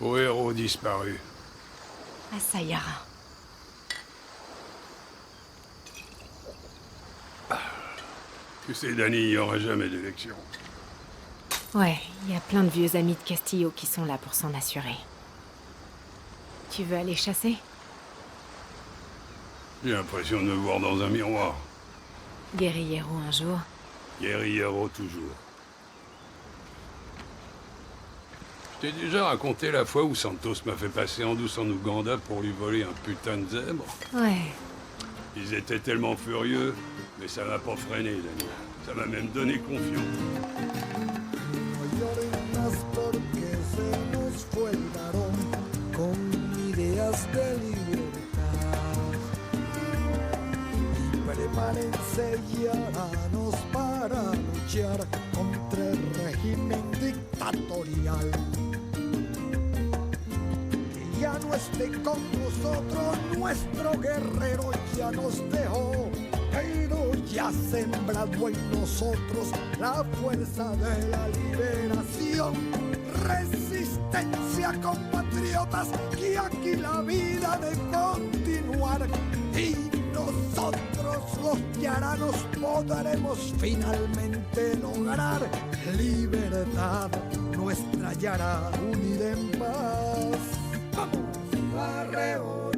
Aux héros disparus. à ça, Yara. Tu sais, Dany, il n'y aura jamais d'élection. Ouais, il y a plein de vieux amis de Castillo qui sont là pour s'en assurer. Tu veux aller chasser? J'ai l'impression de me voir dans un miroir. Guerrillero un jour. Guerrillero toujours. Je t'ai déjà raconté la fois où Santos m'a fait passer en douce en Ouganda pour lui voler un putain de zèbre? Ouais. Ils étaient tellement furieux, mais ça m'a pas freiné, Dany. Ça m'a même donné confiance. Porque se nos fue el varón con ideas de libertad. Y prepárense yaranos para luchar contra el régimen dictatorial. Que ya no esté con nosotros, nuestro guerrero ya nos dejó. Pero ya sembrado en nosotros la fuerza de la liberación. Resistencia, compatriotas, que aquí la vida de continuar. Y nosotros los yaranos podremos finalmente lograr libertad, nuestra Yara unida en paz. ¡Vamos! Arreo.